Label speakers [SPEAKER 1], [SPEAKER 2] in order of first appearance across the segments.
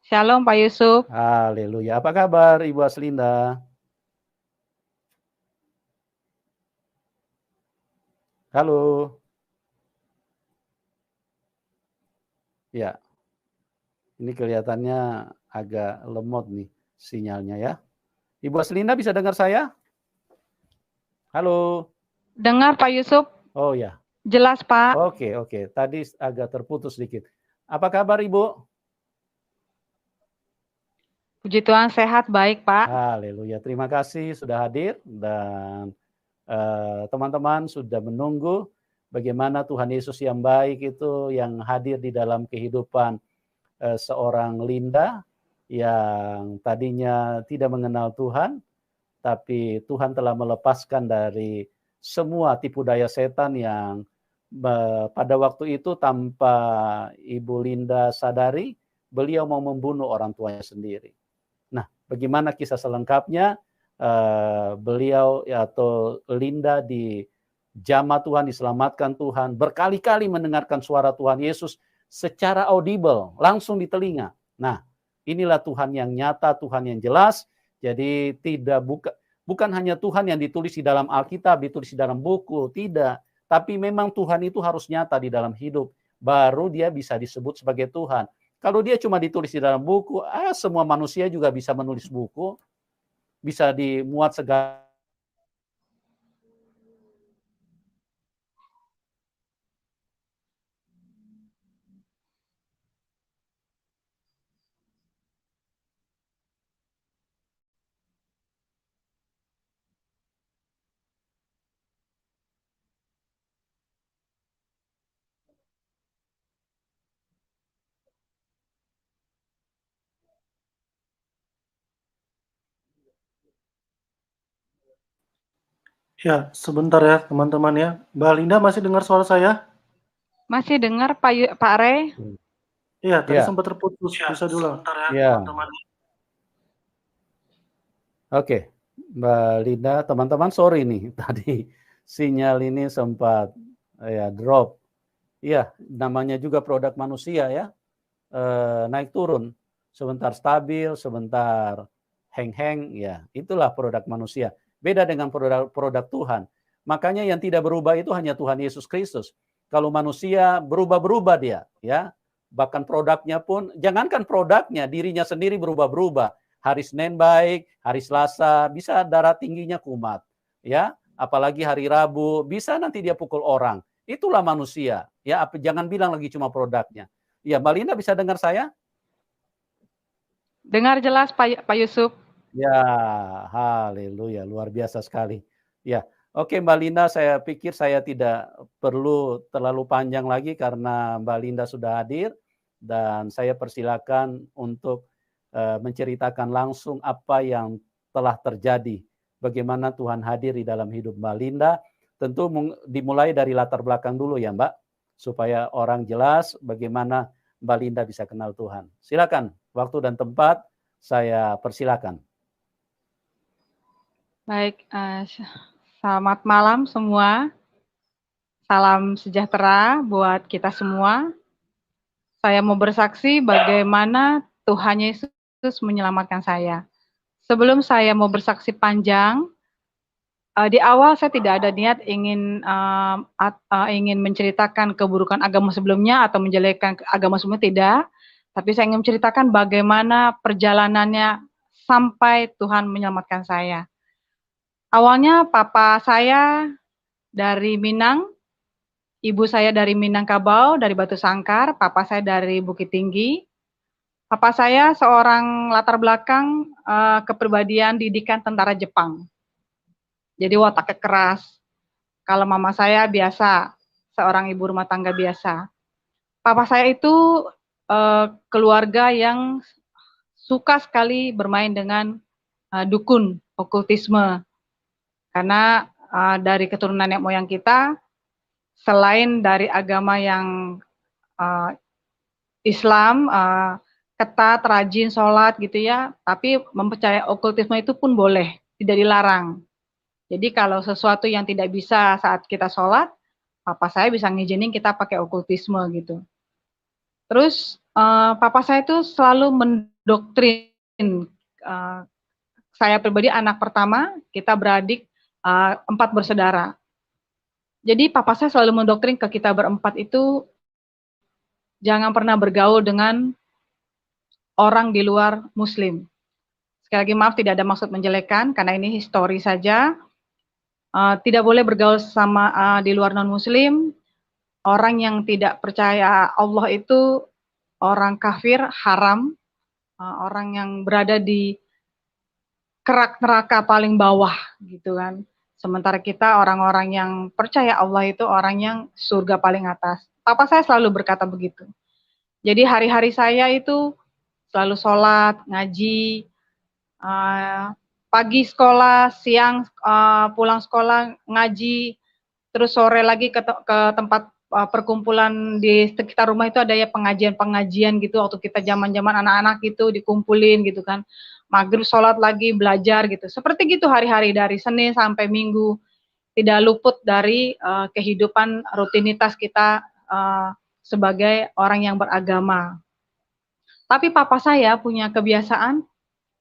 [SPEAKER 1] Shalom Pak Yusuf.
[SPEAKER 2] Haleluya. Apa kabar Ibu Aslinda? Halo. Ya. Ini kelihatannya agak lemot nih sinyalnya ya. Ibu Aslinda bisa dengar saya? Halo.
[SPEAKER 1] Dengar Pak Yusuf?
[SPEAKER 2] Oh ya.
[SPEAKER 1] Jelas Pak.
[SPEAKER 2] Oke. Tadi agak terputus sedikit. Apa kabar Ibu?
[SPEAKER 1] Puji Tuhan sehat, baik Pak.
[SPEAKER 2] Haleluya. Terima kasih sudah hadir dan teman-teman sudah menunggu bagaimana Tuhan Yesus yang baik itu yang hadir di dalam kehidupan seorang Linda yang tadinya tidak mengenal Tuhan, tapi Tuhan telah melepaskan dari semua tipu daya setan yang pada waktu itu tanpa Ibu Linda sadari, beliau mau membunuh orang tuanya sendiri. Nah, bagaimana kisah selengkapnya? Beliau atau Linda dijamah Tuhan, diselamatkan Tuhan, berkali-kali mendengarkan suara Tuhan Yesus secara audible, langsung di telinga. Nah, inilah Tuhan yang nyata, Tuhan yang jelas. Jadi bukan hanya Tuhan yang ditulis di dalam Alkitab, ditulis di dalam buku, tidak. Tapi memang Tuhan itu harus nyata di dalam hidup. Baru dia bisa disebut sebagai Tuhan. Kalau dia cuma ditulis di dalam buku, semua manusia juga bisa menulis buku, bisa dimuat segala.
[SPEAKER 3] Ya, sebentar ya teman-teman ya. Mbak Linda masih dengar suara saya?
[SPEAKER 1] Masih dengar Pak Rey?
[SPEAKER 3] Iya, tadi sempat terputus. Bisa diulang.
[SPEAKER 2] Sebentar ya teman-teman. Oke, Mbak Linda, teman-teman sorry nih tadi sinyal ini sempat drop. Iya, namanya juga produk manusia ya, naik turun, sebentar stabil, sebentar hang-hang, ya itulah produk manusia. Beda dengan produk Tuhan. Makanya yang tidak berubah itu hanya Tuhan Yesus Kristus. Kalau manusia berubah-berubah dia, ya. Bahkan produknya pun, jangankan produknya, dirinya sendiri berubah-berubah. Hari Senin baik, hari Selasa bisa darah tingginya kumat, ya. Apalagi hari Rabu bisa nanti dia pukul orang. Itulah manusia, ya. Jangan bilang lagi cuma produknya. Ya, Mbak Linda bisa dengar saya?
[SPEAKER 1] Dengar jelas Pak Yusuf.
[SPEAKER 2] Ya, haleluya, luar biasa sekali. Ya, oke Mbak Linda, saya pikir saya tidak perlu terlalu panjang lagi karena Mbak Linda sudah hadir dan saya persilakan untuk menceritakan langsung apa yang telah terjadi. Bagaimana Tuhan hadir di dalam hidup Mbak Linda. Tentu dimulai dari latar belakang dulu ya Mbak, supaya orang jelas bagaimana Mbak Linda bisa kenal Tuhan. Silakan, waktu dan tempat saya persilakan.
[SPEAKER 1] Baik, selamat malam semua. Salam sejahtera buat kita semua. Saya mau bersaksi bagaimana Tuhan Yesus menyelamatkan saya. Sebelum saya mau bersaksi panjang, di awal saya tidak ada niat ingin menceritakan keburukan agama sebelumnya atau menjelekkan agama sebelumnya, tidak. Tapi saya ingin menceritakan bagaimana perjalanannya sampai Tuhan menyelamatkan saya. Awalnya papa saya dari Minang, ibu saya dari Minangkabau, dari Batu Sangkar, papa saya dari Bukit Tinggi. Papa saya seorang latar belakang kepribadian didikan tentara Jepang. Jadi wataknya keras. Kalau mama saya biasa, seorang ibu rumah tangga biasa. Papa saya itu keluarga yang suka sekali bermain dengan dukun, okultisme. Karena dari keturunan nenek moyang kita, selain dari agama yang Islam, ketat, rajin, sholat gitu ya, tapi mempercayai okultisme itu pun boleh, tidak dilarang. Jadi kalau sesuatu yang tidak bisa saat kita sholat, papa saya bisa ngizinin kita pakai okultisme gitu. Terus papa saya itu selalu doktrin. Saya pribadi anak pertama, kita beradik 4 bersaudara. Jadi papa saya selalu mendoktrin ke kita berempat itu jangan pernah bergaul dengan orang di luar Muslim. Sekali lagi maaf, tidak ada maksud menjelekkan karena ini histori saja. Tidak boleh bergaul sama di luar non-Muslim. Orang yang tidak percaya Allah itu orang kafir, haram. Orang yang berada di kerak neraka paling bawah gitu kan. Sementara kita orang-orang yang percaya Allah itu orang yang surga paling atas. Papa saya selalu berkata begitu. Jadi hari-hari saya itu selalu sholat, ngaji, pagi sekolah, siang pulang sekolah ngaji, terus sore lagi ke tempat perkumpulan di sekitar rumah itu ada ya pengajian-pengajian gitu waktu kita zaman-zaman anak-anak gitu dikumpulin gitu kan. Maghrib sholat lagi belajar gitu. Seperti gitu hari-hari dari Senin sampai Minggu. Tidak luput dari kehidupan rutinitas kita sebagai orang yang beragama. Tapi papa saya punya kebiasaan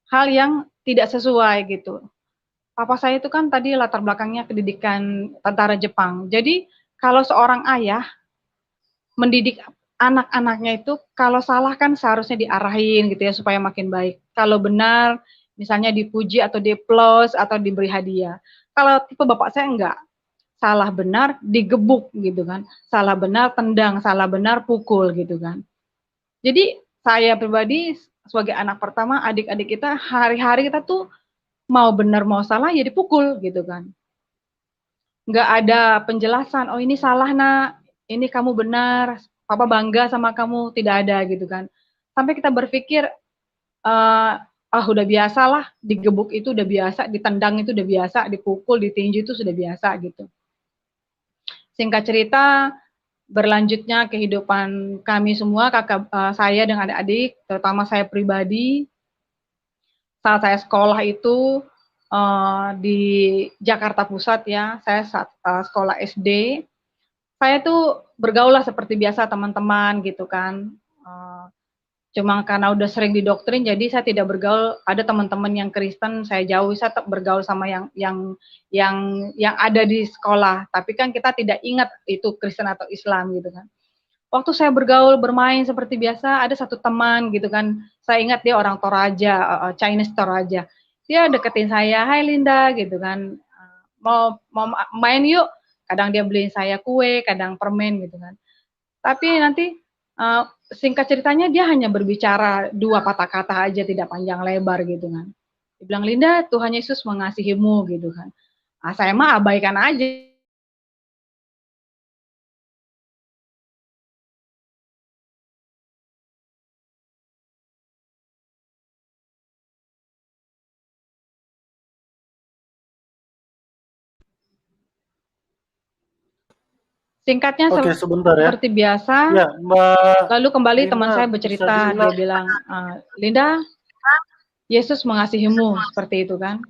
[SPEAKER 1] hal yang tidak sesuai gitu. Papa saya itu kan tadi latar belakangnya pendidikan tentara Jepang. Jadi kalau seorang ayah mendidik anak-anaknya itu kalau salah kan seharusnya diarahin gitu ya supaya makin baik. Kalau benar misalnya dipuji atau di-applause atau diberi hadiah. Kalau tipe bapak saya enggak. Salah benar digebuk gitu kan. Salah benar tendang, salah benar pukul gitu kan. Jadi saya pribadi sebagai anak pertama, adik-adik kita hari-hari kita tuh mau benar mau salah ya dipukul gitu kan. Nggak ada penjelasan, oh ini salah nak, ini kamu benar, papa bangga sama kamu, tidak ada gitu kan. Sampai kita berpikir, udah biasa lah, digebuk itu udah biasa, ditendang itu udah biasa, dipukul, ditinju itu sudah biasa gitu. Singkat cerita, berlanjutnya kehidupan kami semua, kakak saya dengan adik-adik, terutama saya pribadi, saat saya sekolah itu di Jakarta Pusat ya, saya saat sekolah SD, saya tuh bergaul lah seperti biasa teman-teman gitu kan. Cuma karena udah sering didoktrin, jadi saya tidak bergaul. Ada teman-teman yang Kristen, saya jauhi, saya tetap bergaul sama yang ada di sekolah. Tapi kan kita tidak ingat itu Kristen atau Islam gitu kan. Waktu saya bergaul, bermain seperti biasa, ada satu teman gitu kan. Saya ingat dia orang Toraja, Chinese Toraja. Dia deketin saya, "Hai Linda," gitu kan. Mau main yuk. Kadang dia beliin saya kue, kadang permen gitu kan. Tapi nanti singkat ceritanya dia hanya berbicara 2 patah kata aja, tidak panjang lebar gitu kan. Dia bilang, "Linda, Tuhan Yesus mengasihimu," gitu kan. Saya mah abaikan aja. Singkatnya
[SPEAKER 3] Oke, sebentar ya.
[SPEAKER 1] seperti biasa.
[SPEAKER 3] Ya, Mbak
[SPEAKER 1] Lalu kembali teman
[SPEAKER 3] Linda
[SPEAKER 1] saya
[SPEAKER 3] bisa
[SPEAKER 1] bercerita, dia
[SPEAKER 3] diulang.
[SPEAKER 1] bilang, "Linda, Yesus mengasihimu," seperti itu kan.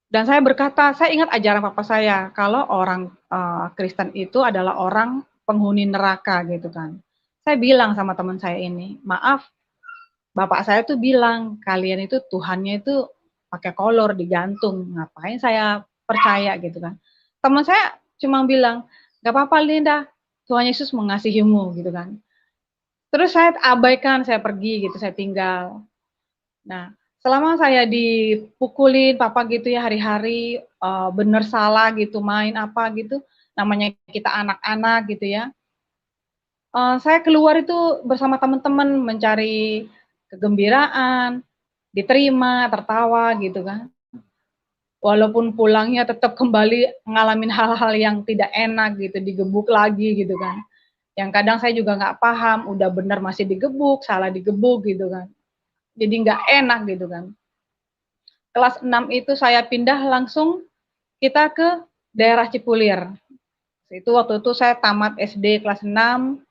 [SPEAKER 1] Dan saya berkata, saya ingat ajaran papa saya, kalau orang Kristen itu adalah orang penghuni neraka gitu kan. Saya bilang sama teman saya ini, "Maaf, bapak saya tuh bilang, kalian itu Tuhannya itu pakai kolor digantung, ngapain saya percaya," gitu kan. Teman saya cuma bilang, "Gak apa-apa Linda, Tuhan Yesus mengasihimu," gitu kan. Terus saya abaikan, saya pergi gitu, saya tinggal. Nah, selama saya dipukulin papa gitu ya hari-hari, bener salah gitu, main apa gitu, namanya kita anak-anak gitu ya. Saya keluar itu bersama teman-teman mencari kegembiraan, diterima, tertawa gitu kan. Walaupun pulangnya tetap kembali ngalamin hal-hal yang tidak enak gitu, digebuk lagi gitu kan. Yang kadang saya juga nggak paham, udah benar masih digebuk, salah digebuk gitu kan. Jadi nggak enak gitu kan. Kelas 6 itu saya pindah langsung kita ke daerah Cipulir. Itu waktu itu saya tamat SD kelas 6,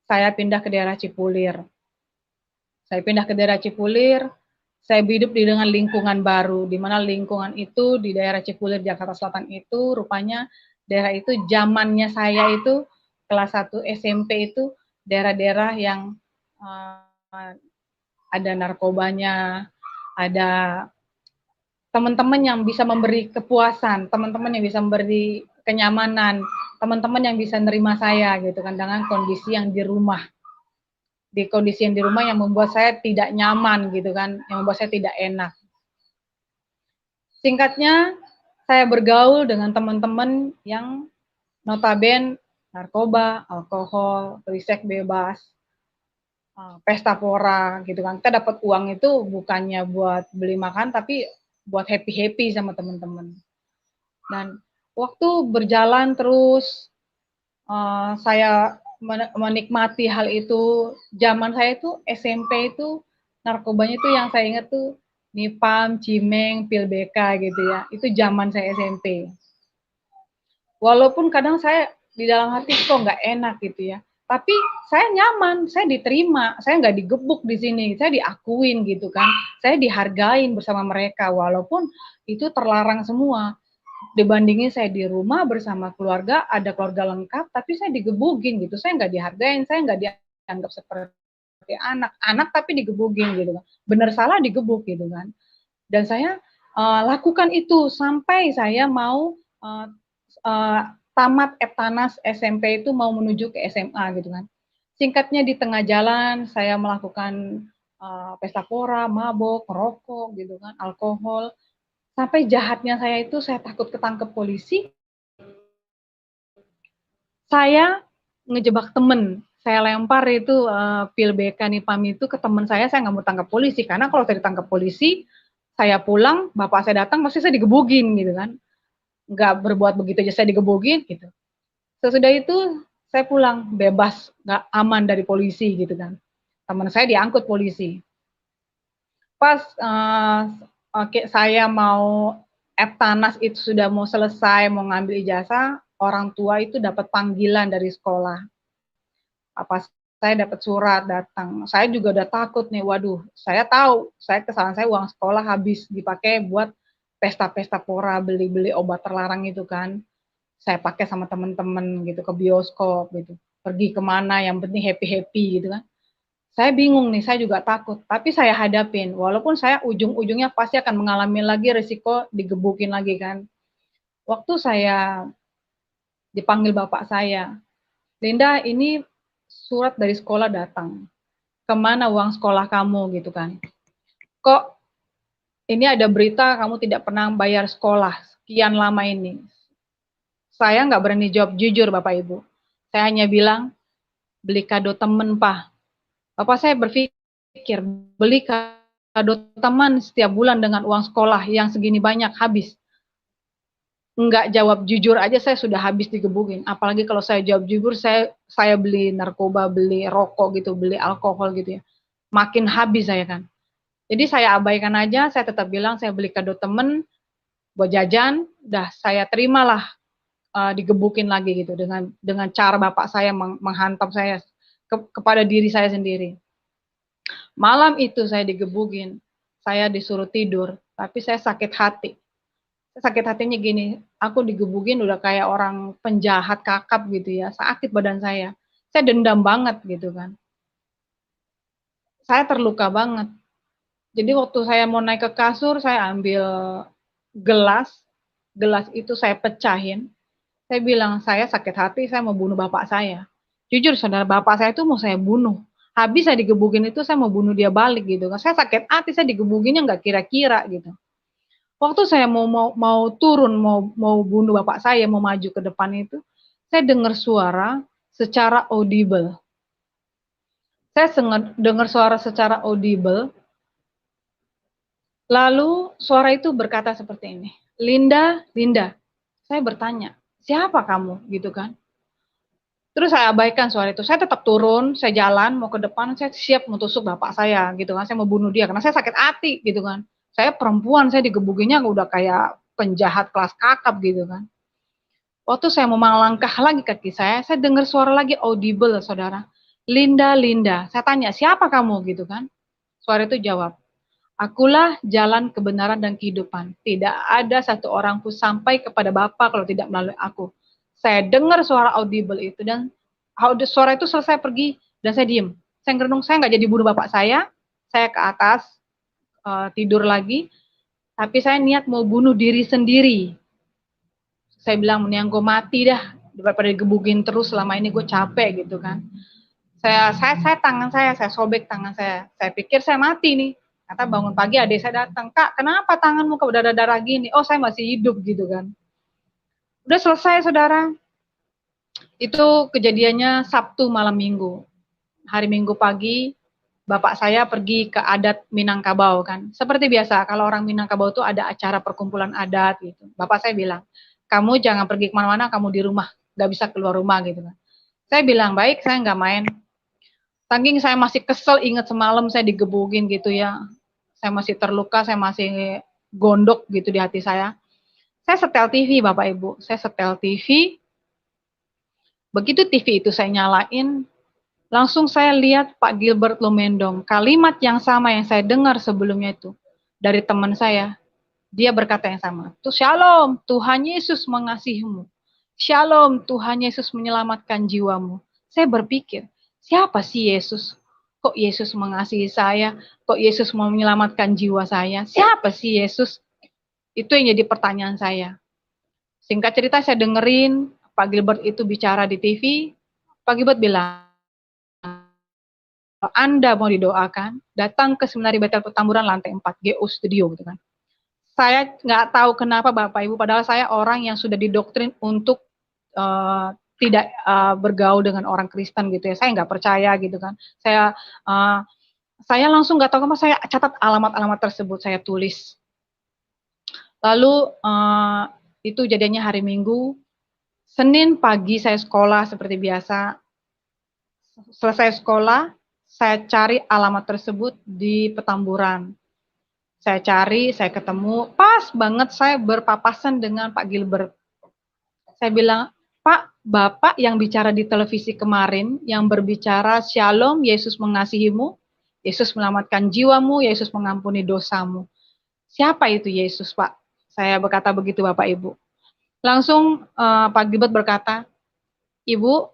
[SPEAKER 1] saya pindah ke daerah Cipulir. Saya pindah ke daerah Cipulir, saya hidup di dengan lingkungan baru, di mana lingkungan itu di daerah Cipulir, Jakarta Selatan itu rupanya daerah itu zamannya saya itu kelas 1 SMP itu daerah-daerah yang ada narkobanya, ada teman-teman yang bisa memberi kepuasan, teman-teman yang bisa memberi kenyamanan, teman-teman yang bisa nerima saya gitu kan dengan kondisi yang di rumah. Di kondisi yang di rumah yang membuat saya tidak nyaman gitu kan, yang membuat saya tidak enak. Singkatnya, saya bergaul dengan teman-teman yang notabene narkoba, alkohol, seks bebas, pesta pora gitu kan. Kita dapat uang itu bukannya buat beli makan tapi buat happy-happy sama teman-teman. Dan waktu berjalan terus saya menikmati hal itu. Zaman saya itu SMP itu narkobanya itu yang saya ingat tuh Nipam, Cimeng, Pil BK gitu ya. Itu zaman saya SMP. Walaupun kadang saya di dalam hati kok nggak enak gitu ya. Tapi saya nyaman, saya diterima, saya nggak digebuk di sini, saya diakuin gitu kan. Saya dihargain bersama mereka, walaupun itu terlarang semua. Dibandingin saya di rumah bersama keluarga, ada keluarga lengkap, tapi saya digebukin gitu. Saya nggak dihargain, saya nggak dianggap seperti anak tapi digebukin gitu kan. Bener salah digebuk gitu kan. Dan saya lakukan itu sampai saya mau tamat Eptanas SMP itu mau menuju ke SMA gitu kan. Singkatnya di tengah jalan saya melakukan pesta pora, mabok, merokok gitu kan, alkohol. Sampai jahatnya saya itu saya takut ketangkep polisi. Saya ngejebak temen. Saya lempar itu pil BK Nipam itu ke teman saya nggak mau tangkap polisi karena kalau saya ditangkap polisi, saya pulang, bapak saya datang, pasti saya digebugin gitu kan. Nggak berbuat begitu aja saya digebugin gitu. Sesudah itu saya pulang bebas, nggak aman dari polisi gitu kan. Teman saya diangkut polisi. Pas saya mau Eptanas itu sudah mau selesai, mau ngambil ijazah, orang tua itu dapat panggilan dari sekolah. Apa saya dapat surat datang. Saya juga udah takut nih, waduh, saya tahu, kesalahan saya uang sekolah habis dipakai buat pesta-pesta pora, beli-beli obat terlarang itu kan. Saya pakai sama teman-teman gitu ke bioskop gitu. Pergi kemana yang penting happy-happy gitu kan. Saya bingung nih, saya juga takut, tapi saya hadapin. Walaupun saya ujung-ujungnya pasti akan mengalami lagi risiko digebukin lagi kan. Waktu saya dipanggil bapak saya, Linda ini surat dari sekolah datang. Kemana uang sekolah kamu gitu kan. Kok ini ada berita kamu tidak pernah bayar sekolah sekian lama ini. Saya nggak berani jawab jujur Bapak Ibu. Saya hanya bilang, beli kado temen Pak. Bapak saya berpikir, beli kado teman setiap bulan dengan uang sekolah yang segini banyak habis. Enggak jawab jujur aja saya sudah habis digebukin. Apalagi kalau saya jawab jujur, saya beli narkoba, beli rokok gitu, beli alkohol gitu ya. Makin habis saya kan. Jadi saya abaikan aja, saya tetap bilang saya beli kado temen buat jajan, dah saya terimalah digebukin lagi gitu dengan cara bapak saya menghantam saya kepada diri saya sendiri. Malam itu saya digebukin, saya disuruh tidur, tapi saya sakit hati. Sakit hatinya gini, aku digebukin udah kayak orang penjahat kakap gitu ya, sakit badan saya. Saya dendam banget gitu kan. Saya terluka banget. Jadi waktu saya mau naik ke kasur, saya ambil gelas itu saya pecahin. Saya bilang, saya sakit hati, saya mau bunuh bapak saya. Jujur saudara, bapak saya itu mau saya bunuh. Habis saya digebukin itu, saya mau bunuh dia balik gitu. Saya sakit hati, saya digebukinnya nggak kira-kira gitu. Waktu saya mau turun, mau bunuh bapak saya, mau maju ke depan itu, saya dengar suara secara audible. Saya dengar suara secara audible, lalu suara itu berkata seperti ini, Linda, Linda. Saya bertanya, siapa kamu? Gitu kan. Terus saya abaikan suara itu. Saya tetap turun, saya jalan, mau ke depan, saya siap menusuk bapak saya, gitu kan. Saya mau bunuh dia, karena saya sakit hati, gitu kan. Saya perempuan, saya digebukinnya udah kayak penjahat kelas kakap, gitu kan. Waktu saya mau melangkah lagi kaki saya dengar suara lagi audible, saudara. Linda, Linda. Saya tanya, siapa kamu, gitu kan. Suara itu jawab, akulah jalan kebenaran dan kehidupan. Tidak ada satu orang pun sampai kepada Bapa kalau tidak melalui aku. Saya dengar suara audible itu dan suara itu selesai pergi dan saya diem. Saya ngerenung, saya nggak jadi bunuh bapak saya, saya ke atas, tidur lagi, tapi saya niat mau bunuh diri sendiri. Saya bilang, mendingan gue mati dah, daripada digebukin terus selama ini gue capek gitu kan. Saya sobek tangan saya pikir saya mati nih. Kata bangun pagi adik saya datang, Kak kenapa tanganmu kok berdarah-darah gini? Oh saya masih hidup gitu kan. Udah selesai saudara. Itu kejadiannya Sabtu malam Minggu. Hari Minggu pagi, bapak saya pergi ke adat Minangkabau kan. Seperti biasa, kalau orang Minangkabau itu ada acara perkumpulan adat gitu. Bapak saya bilang, kamu jangan pergi kemana-mana, kamu di rumah, nggak bisa keluar rumah gitu kan. Saya bilang, baik, saya nggak main. Saking saya masih kesel, ingat semalam saya digebukin gitu ya. Saya masih terluka, saya masih gondok gitu di hati saya. Saya setel TV Bapak Ibu, saya setel TV. Begitu TV itu saya nyalain, langsung saya lihat Pak Gilbert Lumendong. Kalimat yang sama yang saya dengar sebelumnya itu dari teman saya. Dia berkata yang sama. Tuh Shalom, Tuhan Yesus mengasihimu. Shalom, Tuhan Yesus menyelamatkan jiwamu. Saya berpikir, siapa sih Yesus? Kok Yesus mengasihi saya? Kok Yesus mau menyelamatkan jiwa saya? Siapa sih Yesus? Itu yang jadi pertanyaan saya. Singkat cerita saya dengerin Pak Gilbert itu bicara di TV. Pak Gilbert bilang, kalau Anda mau didoakan, datang ke Seminari Betel Petamburan lantai 4, GO Studio gitu kan. Saya nggak tahu kenapa Bapak Ibu, padahal saya orang yang sudah didoktrin untuk tidak bergaul dengan orang Kristen gitu ya. Saya nggak percaya gitu kan. Saya langsung nggak tahu kenapa saya catat alamat-alamat tersebut, saya tulis. Lalu itu jadinya hari Minggu. Senin pagi saya sekolah seperti biasa. Selesai sekolah, saya cari alamat tersebut di Petamburan. Saya cari, saya ketemu, pas banget saya berpapasan dengan Pak Gilbert. Saya bilang, Pak, Bapak yang bicara di televisi kemarin, yang berbicara Shalom, Yesus mengasihimu, Yesus menyelamatkan jiwamu, Yesus mengampuni dosamu. Siapa itu Yesus, Pak? Saya berkata begitu, Bapak Ibu. Langsung Pak Gilbert berkata, Ibu,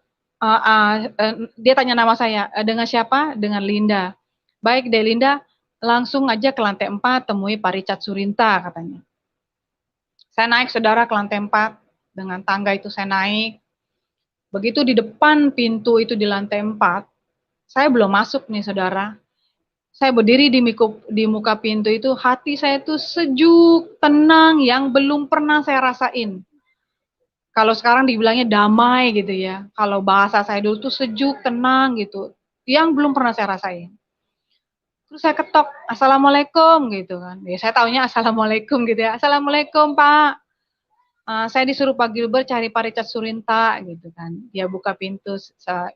[SPEAKER 1] dia tanya nama saya, dengan siapa? Dengan Linda. Baik deh Linda, langsung aja ke lantai 4, temui Pak Richard Surinta, katanya. Saya naik saudara ke lantai 4, dengan tangga itu saya naik. Begitu di depan pintu itu di lantai 4, saya belum masuk nih saudara. Saya berdiri di muka pintu itu, hati saya itu sejuk, tenang, yang belum pernah saya rasain. Kalau sekarang dibilangnya damai gitu ya. Kalau bahasa saya dulu tuh sejuk, tenang gitu. Yang belum pernah saya rasain. Terus saya ketok, Assalamualaikum gitu kan. Ya, saya taunya Assalamualaikum gitu ya. Assalamualaikum Pak. Saya disuruh Pak Gilbert cari Pak Richard Surinta gitu kan. Dia buka pintu,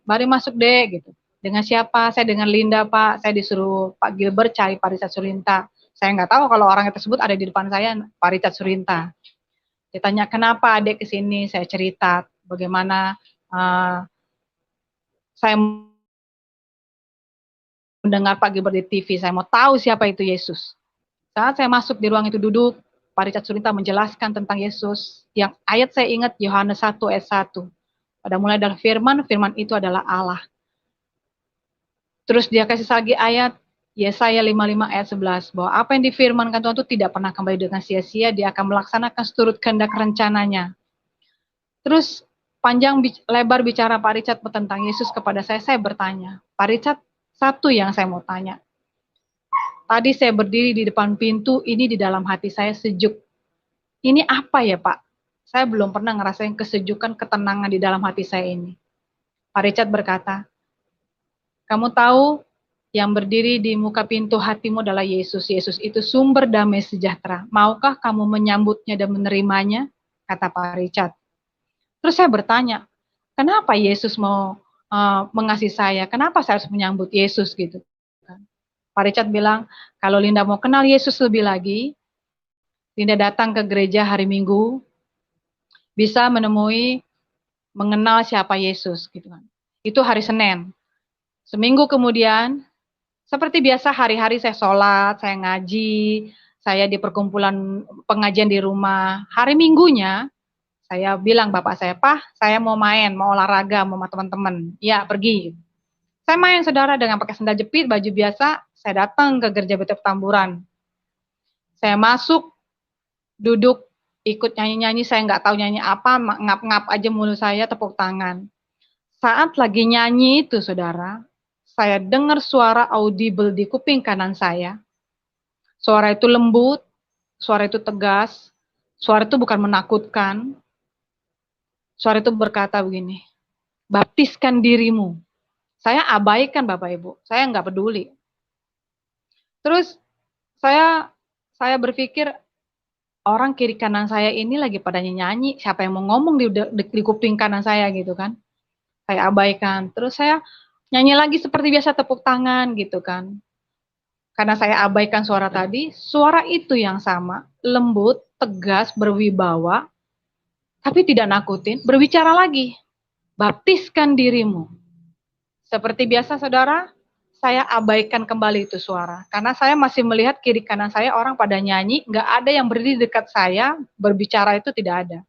[SPEAKER 1] mari masuk deh gitu. Dengan siapa? Saya dengan Linda Pak. Saya disuruh Pak Gilbert cari Pak Richard Surinta. Saya nggak tahu kalau orang tersebut ada di depan saya, Pak Richard Surinta. Ditanya kenapa adik kesini, saya cerita bagaimana saya mendengar Pak Gilbert di TV, saya mau tahu siapa itu Yesus. Saat saya masuk di ruang itu duduk, Pak Richard Surinta menjelaskan tentang Yesus, yang ayat saya ingat Yohanes 1 ayat 1. Pada mulai dari firman, firman itu adalah Allah. Terus dia kasih lagi ayat Yesaya 55 ayat 11, bahwa apa yang difirmankan Tuhan itu tidak pernah kembali dengan sia-sia, dia akan melaksanakan seturut kehendak rencananya. Terus panjang lebar bicara Pak Richard tentang Yesus kepada saya bertanya, Pak Richard, satu yang saya mau tanya. Tadi saya berdiri di depan pintu, ini di dalam hati saya sejuk. Ini apa ya Pak? Saya belum pernah ngerasain kesejukan, ketenangan di dalam hati saya ini. Pak Richard berkata, kamu tahu yang berdiri di muka pintu hatimu adalah Yesus. Yesus itu sumber damai sejahtera. Maukah kamu menyambutnya dan menerimanya? Kata Pak Richard. Terus saya bertanya, kenapa Yesus mau mengasihi saya? Kenapa saya harus menyambut Yesus gitu? Pak Richard bilang, kalau Linda mau kenal Yesus lebih lagi, Linda datang ke gereja hari Minggu, bisa mengenal siapa Yesus gitu kan. Itu hari Senin. Seminggu kemudian, seperti biasa hari-hari saya sholat, saya ngaji, saya di perkumpulan pengajian di rumah. Hari Minggunya, saya bilang bapak saya, Pak, saya mau main, mau olahraga, mau sama teman-teman. Ya, pergi. Saya main saudara dengan pakai sandal jepit, baju biasa, saya datang ke gereja Bethel Petamburan. Saya masuk, duduk, ikut nyanyi-nyanyi, saya nggak tahu nyanyi apa, ngap-ngap aja mulut saya, tepuk tangan. Saat lagi nyanyi itu saudara, saya dengar suara audible di kuping kanan saya. Suara itu lembut, suara itu tegas, suara itu bukan menakutkan. Suara itu berkata begini, baptiskan dirimu. Saya abaikan Bapak Ibu, saya nggak peduli. Terus saya berpikir, orang kiri kanan saya ini lagi pada nyanyi, siapa yang mau ngomong di kuping kanan saya gitu kan. Saya abaikan, terus saya nyanyi lagi seperti biasa, tepuk tangan gitu kan. Karena saya abaikan suara tadi, suara itu yang sama, lembut, tegas, berwibawa, tapi tidak nakutin, berbicara lagi, baptiskan dirimu. Seperti biasa saudara, saya abaikan kembali itu suara. Karena saya masih melihat kiri kanan saya orang pada nyanyi, nggak ada yang berdiri dekat saya, berbicara itu tidak ada.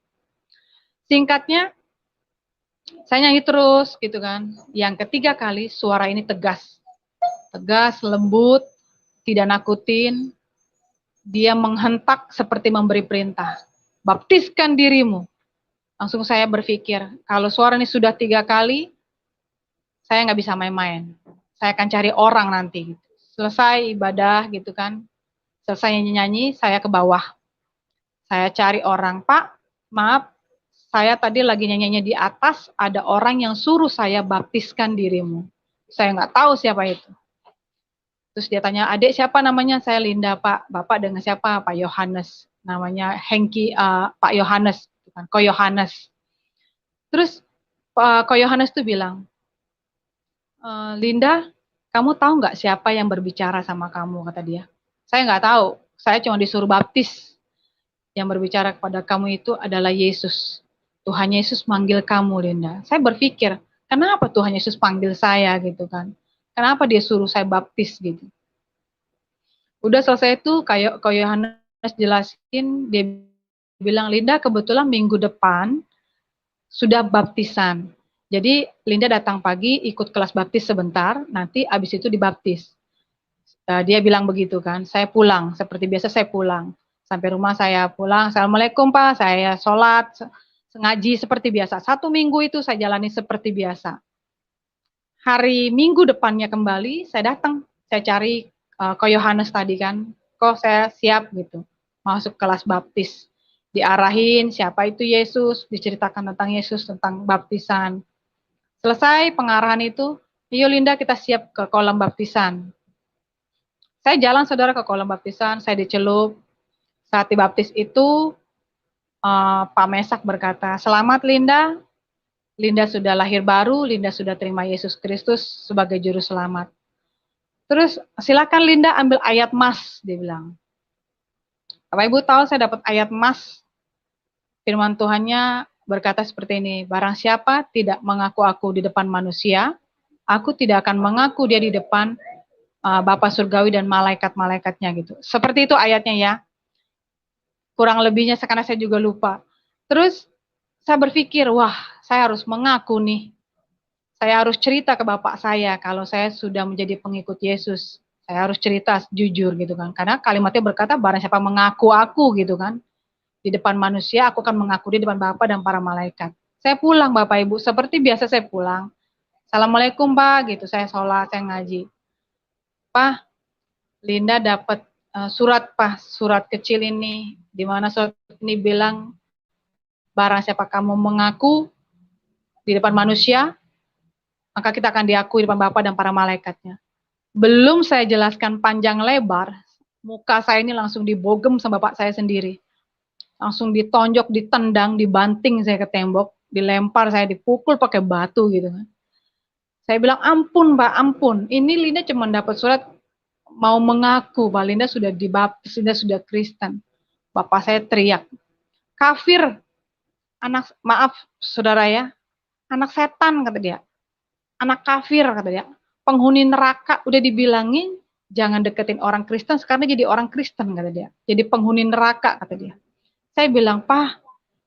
[SPEAKER 1] Singkatnya, saya nyanyi terus gitu kan. Yang ketiga kali suara ini tegas. Tegas, lembut, tidak nakutin. Dia menghentak seperti memberi perintah. Baptiskan dirimu. Langsung saya berpikir, kalau suara ini sudah 3 kali, saya nggak bisa main-main. Saya akan cari orang nanti. Selesai ibadah gitu kan. Selesai nyanyi-nyanyi, saya ke bawah. Saya cari orang, Pak, maaf, saya tadi lagi nyanyinya di atas, ada orang yang suruh saya baptiskan dirimu. Saya nggak tahu siapa itu. Terus dia tanya, adik siapa namanya? Saya Linda, Pak. Bapak dengan siapa? Pak Yohanes. Namanya Hengki, Pak Yohanes. Ko Yohanes. Terus Ko Yohanes tuh bilang, Linda, kamu tahu nggak siapa yang berbicara sama kamu, kata dia. Saya nggak tahu, saya cuma disuruh baptis. Yang berbicara kepada kamu itu adalah Yesus. Tuhan Yesus manggil kamu, Linda. Saya berpikir, kenapa Tuhan Yesus panggil saya gitu kan? Kenapa dia suruh saya baptis gitu? Udah selesai itu, kayak Yohanes jelasin, dia bilang, Linda kebetulan minggu depan sudah baptisan. Jadi Linda datang pagi, ikut kelas baptis sebentar, nanti abis itu dibaptis. Dia bilang begitu kan, saya pulang, seperti biasa saya pulang. Sampai rumah saya pulang, Assalamualaikum Pak, saya sholat, ngaji seperti biasa. 1 minggu itu saya jalani seperti biasa. Hari Minggu depannya kembali, saya datang, saya cari Ko Yohanes tadi kan, kok saya siap gitu, masuk kelas baptis. Diarahin siapa itu Yesus, diceritakan tentang Yesus, tentang baptisan. Selesai pengarahan itu, yuk Linda kita siap ke kolam baptisan. Saya jalan saudara ke kolam baptisan, saya dicelup. Saat dibaptis itu, Pak Mesak berkata, selamat Linda, Linda sudah lahir baru, Linda sudah terima Yesus Kristus sebagai juru selamat. Terus silakan Linda ambil ayat mas, dia bilang. Bapak Ibu tahu saya dapat ayat mas, firman Tuhannya berkata seperti ini, barang siapa tidak mengaku aku di depan manusia, aku tidak akan mengaku dia di depan Bapa Surgawi dan malaikat-malaikatnya gitu. Seperti itu ayatnya ya. Kurang lebihnya karena saya juga lupa. Terus saya berpikir, wah saya harus mengaku nih. Saya harus cerita ke bapak saya kalau saya sudah menjadi pengikut Yesus. Saya harus cerita jujur gitu kan. Karena kalimatnya berkata barang siapa mengaku aku gitu kan. Di depan manusia, aku akan mengaku di depan Bapa dan para malaikat. Saya pulang Bapak Ibu, seperti biasa saya pulang. Assalamualaikum Pak, gitu. Saya sholat, saya ngaji. Pak, Linda dapat surat Pak, surat kecil ini, di mana surat ini bilang, barang siapa kamu mengaku di depan manusia, maka kita akan diakui di depan Bapa dan para malaikatnya. Belum saya jelaskan panjang lebar, muka saya ini langsung dibogem sama bapak saya sendiri. Langsung ditonjok, ditendang, dibanting saya ke tembok, dilempar, saya dipukul pakai batu gitu kan. Saya bilang, ampun Pak, ampun. Ini Linda cuma dapat surat mau mengaku, Pak Linda sudah dibaptis, Linda sudah Kristen. Bapak saya teriak, kafir, anak, maaf saudara ya, anak setan kata dia, anak kafir kata dia, penghuni neraka, udah dibilangin jangan deketin orang Kristen, sekarang jadi orang Kristen kata dia, jadi penghuni neraka kata dia. Saya bilang, Pak,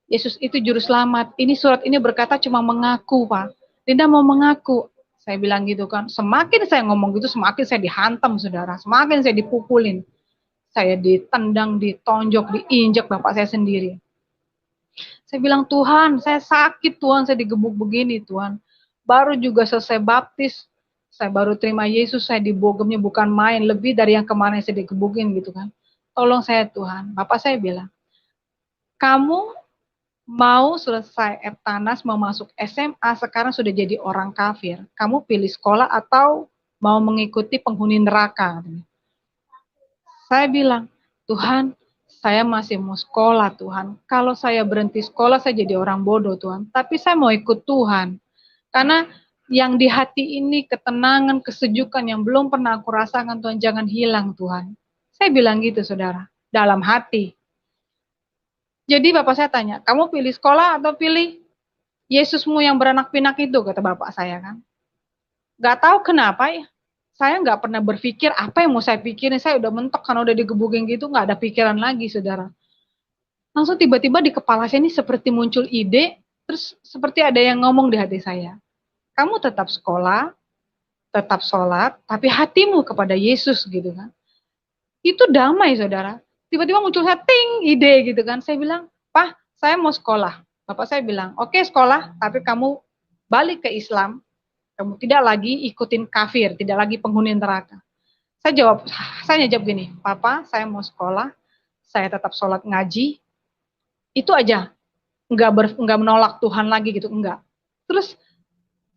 [SPEAKER 1] Yesus itu juru selamat. Ini surat ini berkata cuma mengaku, Pak. Linda mau mengaku. Saya bilang gitu kan. Semakin saya ngomong gitu, semakin saya dihantam, saudara. Semakin saya dipukulin. Saya ditendang, ditonjok, diinjak bapak saya sendiri. Saya bilang, Tuhan, saya sakit, Tuhan, saya digebuk begini, Tuhan. Baru juga selesai baptis, saya baru terima Yesus, saya dibogemnya bukan main, lebih dari yang kemarin saya digebukin gitu kan. Tolong saya, Tuhan. Bapak saya bilang, kamu mau selesai Eptanas, mau masuk SMA, sekarang sudah jadi orang kafir. Kamu pilih sekolah atau mau mengikuti penghuni neraka? Saya bilang, Tuhan, saya masih mau sekolah, Tuhan. Kalau saya berhenti sekolah, saya jadi orang bodoh, Tuhan. Tapi saya mau ikut Tuhan. Karena yang di hati ini, ketenangan, kesejukan yang belum pernah aku rasakan, Tuhan, jangan hilang, Tuhan. Saya bilang gitu, saudara. Dalam hati. Jadi bapak saya tanya, kamu pilih sekolah atau pilih Yesusmu yang beranak pinak itu, kata bapak saya kan. Gak tahu kenapa ya. Saya nggak pernah berpikir apa yang mau saya pikirin. Saya udah mentok karena udah digebukin gitu, nggak ada pikiran lagi, saudara. Langsung tiba-tiba di kepala saya ini seperti muncul ide, terus seperti ada yang ngomong di hati saya. Kamu tetap sekolah, tetap sholat, tapi hatimu kepada Yesus gitu kan. Itu damai, saudara. Tiba-tiba muncul saya, ting, ide gitu kan. Saya bilang, Pak, saya mau sekolah. Bapak saya bilang, oke sekolah, tapi kamu balik ke Islam. Kamu tidak lagi ikutin kafir, tidak lagi penghuni neraka. Saya jawab gini, Papa, saya mau sekolah, saya tetap sholat ngaji, itu aja, nggak menolak Tuhan lagi gitu, enggak. Terus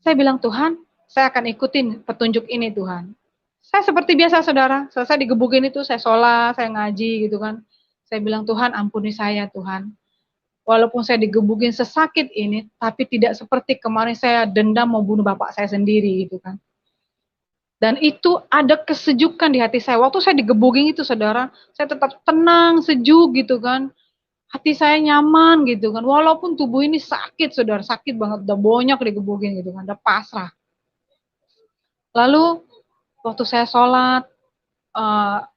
[SPEAKER 1] saya bilang, Tuhan, saya akan ikutin petunjuk ini, Tuhan. Saya seperti biasa, saudara, selesai digebukin itu, saya sholat, saya ngaji gitu kan. Saya bilang, Tuhan, ampuni saya, Tuhan. Walaupun saya digebukin sesakit ini, tapi tidak seperti kemarin saya dendam mau bunuh bapak saya sendiri gitu kan. Dan itu ada kesejukan di hati saya. Waktu saya digebukin itu, saudara, saya tetap tenang, sejuk gitu kan. Hati saya nyaman gitu kan. Walaupun tubuh ini sakit, saudara, sakit banget, udah bonyok digebukin gitu kan, udah pasrah. Lalu waktu saya sholat,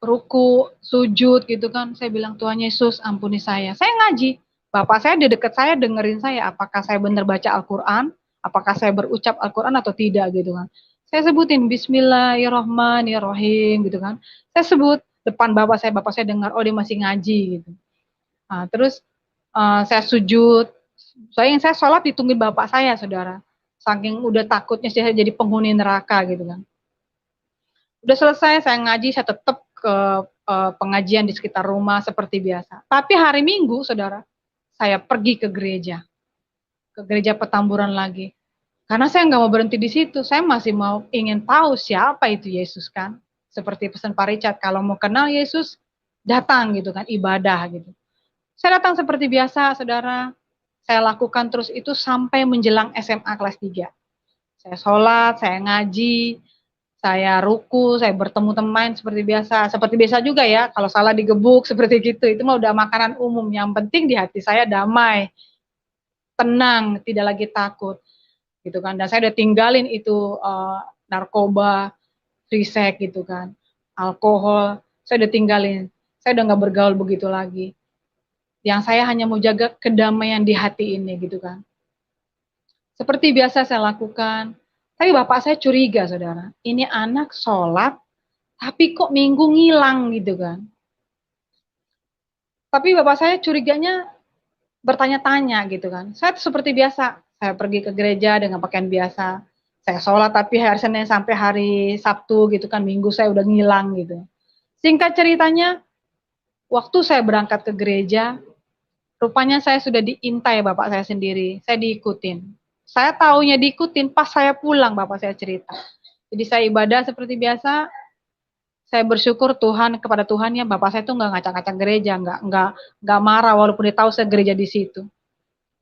[SPEAKER 1] ruku, sujud gitu kan, saya bilang, Tuhan Yesus ampuni saya. Saya ngaji. Bapak saya di dekat saya dengerin saya, apakah saya benar baca Al-Quran, apakah saya berucap Al-Quran atau tidak gitu kan. Saya sebutin Bismillahirrahmanirrahim gitu kan. Saya sebut depan bapak saya dengar, oh dia masih ngaji gitu. Nah, terus saya sujud, saya sholat ditungguin bapak saya, saudara. Saking udah takutnya saya jadi penghuni neraka gitu kan. Udah selesai saya ngaji, saya tetap ke pengajian di sekitar rumah seperti biasa. Tapi hari Minggu, saudara, saya pergi ke gereja Petamburan lagi. Karena saya nggak mau berhenti di situ, saya masih ingin tahu siapa itu Yesus kan. Seperti pesan Pak Richard, kalau mau kenal Yesus, datang gitu kan, ibadah gitu. Saya datang seperti biasa, saudara. Saya lakukan terus itu sampai menjelang SMA kelas 3. Saya sholat, saya ngaji, saya ruku, saya bertemu teman seperti biasa. Seperti biasa juga ya, kalau salah digebuk seperti gitu, itu mah udah makanan umum. Yang penting di hati saya damai, tenang, tidak lagi takut. Gitu kan. Dan saya udah tinggalin itu narkoba, free sex gitu kan, alkohol, saya udah tinggalin. Saya udah nggak bergaul begitu lagi. Yang saya hanya mau jaga kedamaian di hati ini gitu kan. Seperti biasa saya lakukan. Tapi bapak saya curiga, saudara. Ini anak sholat, tapi kok minggu ngilang gitu kan. Tapi bapak saya curiganya bertanya-tanya gitu kan. Saya seperti biasa, saya pergi ke gereja dengan pakaian biasa. Saya sholat tapi hari Senin sampai hari Sabtu gitu kan, Minggu saya udah ngilang gitu. Singkat ceritanya, waktu saya berangkat ke gereja, rupanya saya sudah diintai bapak saya sendiri. Saya diikutin. Saya taunya diikutin pas saya pulang, bapak saya cerita. Jadi saya ibadah seperti biasa. Saya bersyukur Tuhan kepada Tuhan ya, bapak saya tuh nggak ngacak-ngacak gereja, nggak marah walaupun dia tahu saya gereja di situ.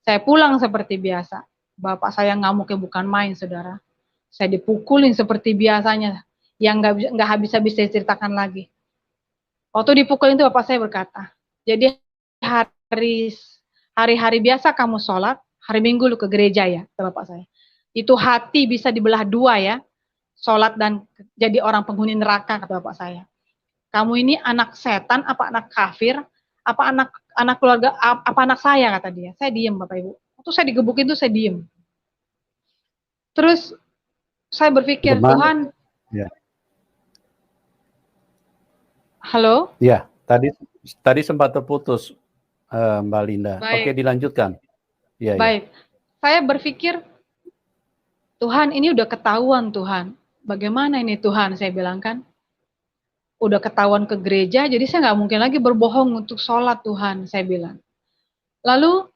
[SPEAKER 1] Saya pulang seperti biasa. Bapak saya ngamuknya bukan main, saudara. Saya dipukulin seperti biasanya, yang nggak habis-habis saya ceritakan lagi. Waktu dipukulin itu bapak saya berkata, jadi hari-hari biasa kamu sholat, hari Minggu lu ke gereja ya, kata bapak saya. Itu hati bisa dibelah dua ya, sholat dan jadi orang penghuni neraka, kata bapak saya. Kamu ini anak setan, apa anak kafir, apa anak keluarga, apa anak saya, kata dia. Saya diem, Bapak Ibu. Waktu saya digebukin itu saya diem. Terus saya berpikir,
[SPEAKER 2] Teman,
[SPEAKER 1] Tuhan,
[SPEAKER 2] ya,
[SPEAKER 1] halo?
[SPEAKER 2] ya, tadi sempat terputus, Mbak Linda. Oke,
[SPEAKER 1] Baik,
[SPEAKER 2] dilanjutkan. Ya, ya.
[SPEAKER 1] baik. Saya berpikir, Tuhan ini udah ketahuan Tuhan. Bagaimana ini Tuhan, saya bilang kan. Udah ketahuan ke gereja, jadi saya nggak mungkin lagi berbohong untuk sholat Tuhan, saya bilang. Lalu,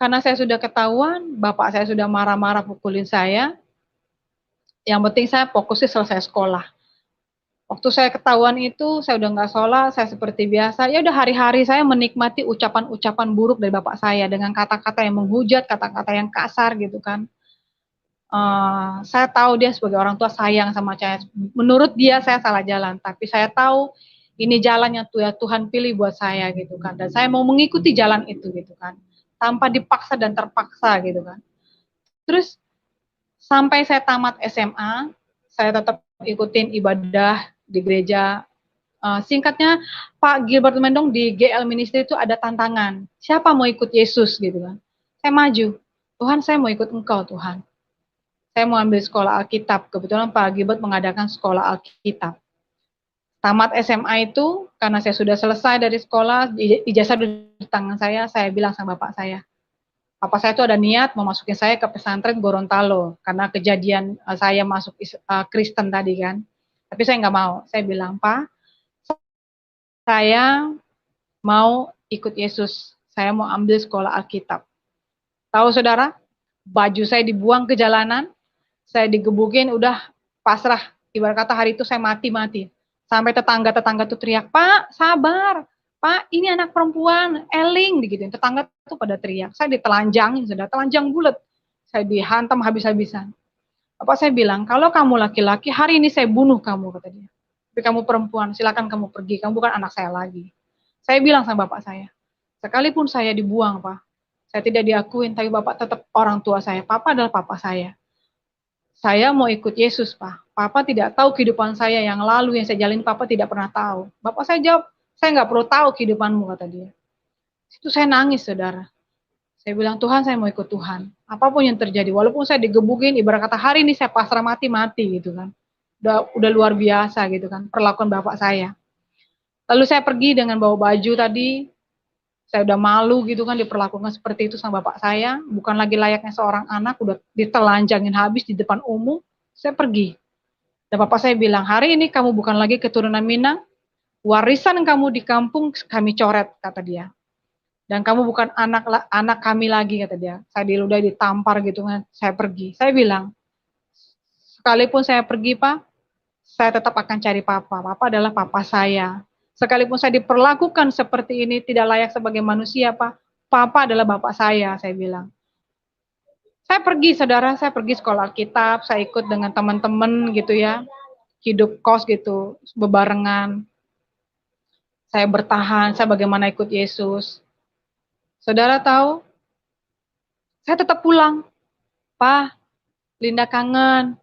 [SPEAKER 1] karena saya sudah ketahuan, bapak saya sudah marah-marah pukulin saya, yang penting saya fokusnya selesai sekolah. Waktu saya ketahuan itu, saya udah nggak sholat, saya seperti biasa. Ya udah hari-hari saya menikmati ucapan-ucapan buruk dari bapak saya dengan kata-kata yang menghujat, kata-kata yang kasar gitu kan. Saya tahu dia sebagai orang tua sayang sama saya. Menurut dia saya salah jalan, tapi saya tahu ini jalan yang Tuhan pilih buat saya gitu kan. Dan saya mau mengikuti jalan itu gitu kan, tanpa dipaksa dan terpaksa gitu kan. Terus sampai saya tamat SMA, saya tetap ikutin ibadah di gereja. Singkatnya, Pak Gilbert Mendong di GL Ministry itu ada tantangan. Siapa mau ikut Yesus gitu kan? Saya maju. Tuhan, saya mau ikut Engkau Tuhan. Saya mau ambil sekolah Alkitab. Kebetulan Pak Gilbert mengadakan sekolah Alkitab. Tamat SMA itu, karena saya sudah selesai dari sekolah, ijazah di tangan saya bilang sama bapak saya. Bapak saya itu ada niat mau masukin saya ke pesantren Gorontalo, karena kejadian saya masuk Kristen tadi kan. Tapi saya nggak mau. Saya bilang, Pak, saya mau ikut Yesus. Saya mau ambil sekolah Alkitab. Tahu saudara, baju saya dibuang ke jalanan, saya digebukin, udah pasrah. Ibarat kata hari itu saya mati-mati. Sampai tetangga-tetangga tuh teriak, Pak, sabar. Pak, ini anak perempuan, eling, digituin. Tetangga tuh pada teriak. Saya ditelanjangin, sudah telanjang bulat. Saya dihantam habis-habisan. Bapak saya bilang, kalau kamu laki-laki, hari ini saya bunuh kamu, kata dia. Tapi kamu perempuan, silakan kamu pergi. Kamu bukan anak saya lagi. Saya bilang sama bapak saya, sekalipun saya dibuang, Pak, saya tidak diakuin, tapi bapak tetap orang tua saya. Papa adalah papa saya. Saya mau ikut Yesus, Pak. Papa tidak tahu kehidupan saya yang lalu yang saya jalani, Papa tidak pernah tahu. Bapak saya jawab, saya nggak perlu tahu kehidupanmu, kata dia. Itu saya nangis, saudara. Saya bilang, Tuhan, saya mau ikut Tuhan. Apapun yang terjadi, walaupun saya digebukin, ibarat kata hari ini saya pasrah mati-mati gitu kan. Udah luar biasa gitu kan, perlakuan bapak saya. Lalu saya pergi dengan bawa baju tadi, saya udah malu gitu kan diperlakukan seperti itu sama bapak saya, bukan lagi layaknya seorang anak, udah ditelanjangin habis di depan umum, saya pergi. Dan bapak saya bilang, hari ini kamu bukan lagi keturunan Minang, warisan kamu di kampung kami coret, kata dia. Dan kamu bukan anak kami lagi, kata dia. Saya udah ditampar gitu kan, saya pergi. Saya bilang, sekalipun saya pergi, Pak, saya tetap akan cari Papa. Papa adalah Papa saya. Sekalipun saya diperlakukan seperti ini, tidak layak sebagai manusia, Pak, Papa adalah Bapak saya bilang. Saya pergi, saudara, saya pergi sekolah Alkitab, saya ikut dengan teman-teman gitu ya, hidup kos gitu, bebarengan. Saya bertahan, saya bagaimana ikut Yesus. Saudara tahu, saya tetap pulang. Pak, Linda kangen.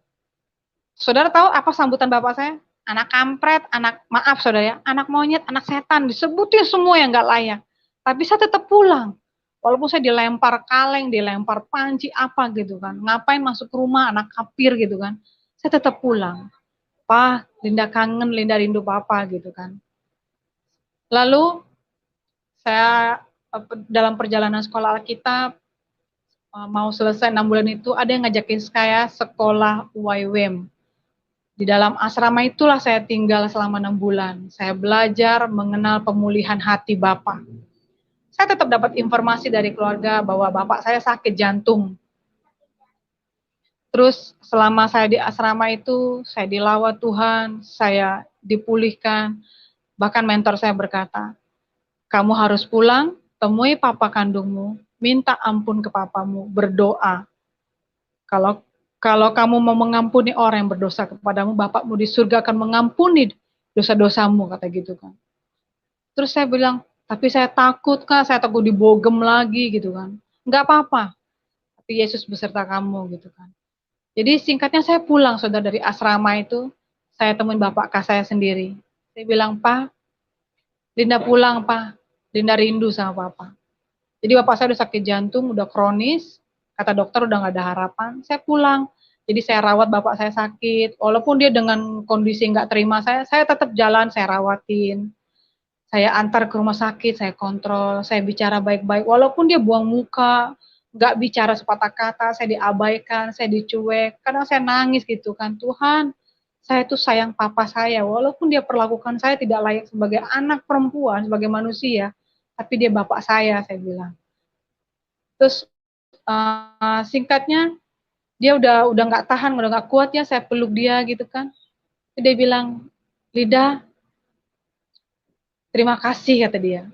[SPEAKER 1] Saudara tahu apa sambutan bapak saya? Anak kampret, maaf saudara ya, anak monyet, anak setan, disebutin semua yang nggak layak. Tapi saya tetap pulang. Walaupun saya dilempar kaleng, dilempar panci, apa gitu kan. Ngapain masuk rumah, anak kafir gitu kan. Saya tetap pulang. Pak, Linda kangen, Linda rindu papa gitu kan. Lalu, saya dalam perjalanan sekolah Alkitab, mau selesai 6 bulan itu, ada yang ngajakin saya sekolah YWAM. Di dalam asrama itulah saya tinggal selama 6 bulan. Saya belajar mengenal pemulihan hati Bapak. Saya tetap dapat informasi dari keluarga bahwa Bapak saya sakit jantung. Terus selama saya di asrama itu, saya dilawat Tuhan, saya dipulihkan. Bahkan mentor saya berkata, kamu harus pulang, temui papa kandungmu, minta ampun ke papamu, berdoa. Kalau kamu mau mengampuni orang yang berdosa kepadamu, Bapakmu di surga akan mengampuni dosa-dosamu, kata gitu kan. Terus saya bilang, tapi saya takut Kak, saya takut dibogem lagi gitu kan. Enggak apa-apa, tapi Yesus beserta kamu gitu kan. Jadi singkatnya saya pulang saudara dari asrama itu, saya temuin bapak kak saya sendiri. Saya bilang, Pak, Linda pulang Pak, Linda rindu sama Papa. Jadi bapak saya udah sakit jantung, udah kronis, kata dokter udah gak ada harapan. Saya pulang, Jadi saya rawat bapak saya sakit, walaupun dia dengan kondisi nggak terima saya tetap jalan, saya rawatin. Saya antar ke rumah sakit, saya kontrol, saya bicara baik-baik, walaupun dia buang muka, nggak bicara sepatah kata, saya diabaikan, saya dicuek, kadang saya nangis gitu kan, Tuhan, saya tuh sayang papa saya, walaupun dia perlakukan saya tidak layak sebagai anak perempuan, sebagai manusia, tapi dia bapak saya bilang. Terus singkatnya, dia udah nggak tahan, udah nggak kuat ya, saya peluk dia gitu kan. Dia bilang, Lida, terima kasih kata dia.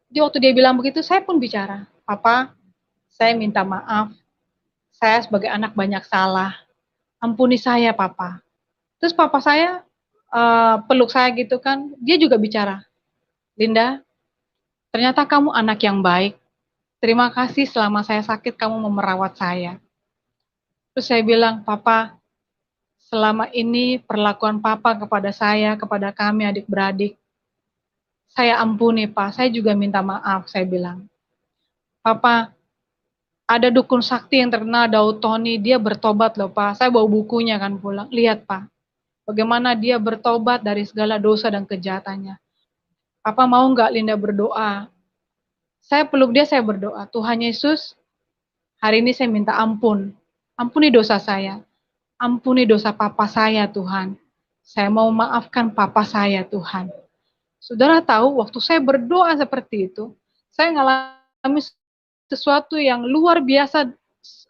[SPEAKER 1] Jadi waktu dia bilang begitu, saya pun bicara, Papa, saya minta maaf, saya sebagai anak banyak salah, ampuni saya Papa. Terus papa saya peluk saya gitu kan, dia juga bicara, Linda, ternyata kamu anak yang baik, terima kasih selama saya sakit kamu merawat saya. Terus saya bilang, Papa, selama ini perlakuan Papa kepada saya, kepada kami adik-beradik, saya ampuni Pak, saya juga minta maaf, saya bilang. Papa, ada dukun sakti yang terkenal Daud Tony, dia bertobat loh Pak, saya bawa bukunya kan pulang, lihat Pak, bagaimana dia bertobat dari segala dosa dan kejahatannya. Papa mau nggak Linda berdoa? Saya peluk dia, saya berdoa, Tuhan Yesus, hari ini saya minta ampun, ampuni dosa saya, ampuni dosa papa saya Tuhan, saya mau maafkan papa saya Tuhan. Saudara tahu, waktu saya berdoa seperti itu, saya mengalami sesuatu yang luar biasa.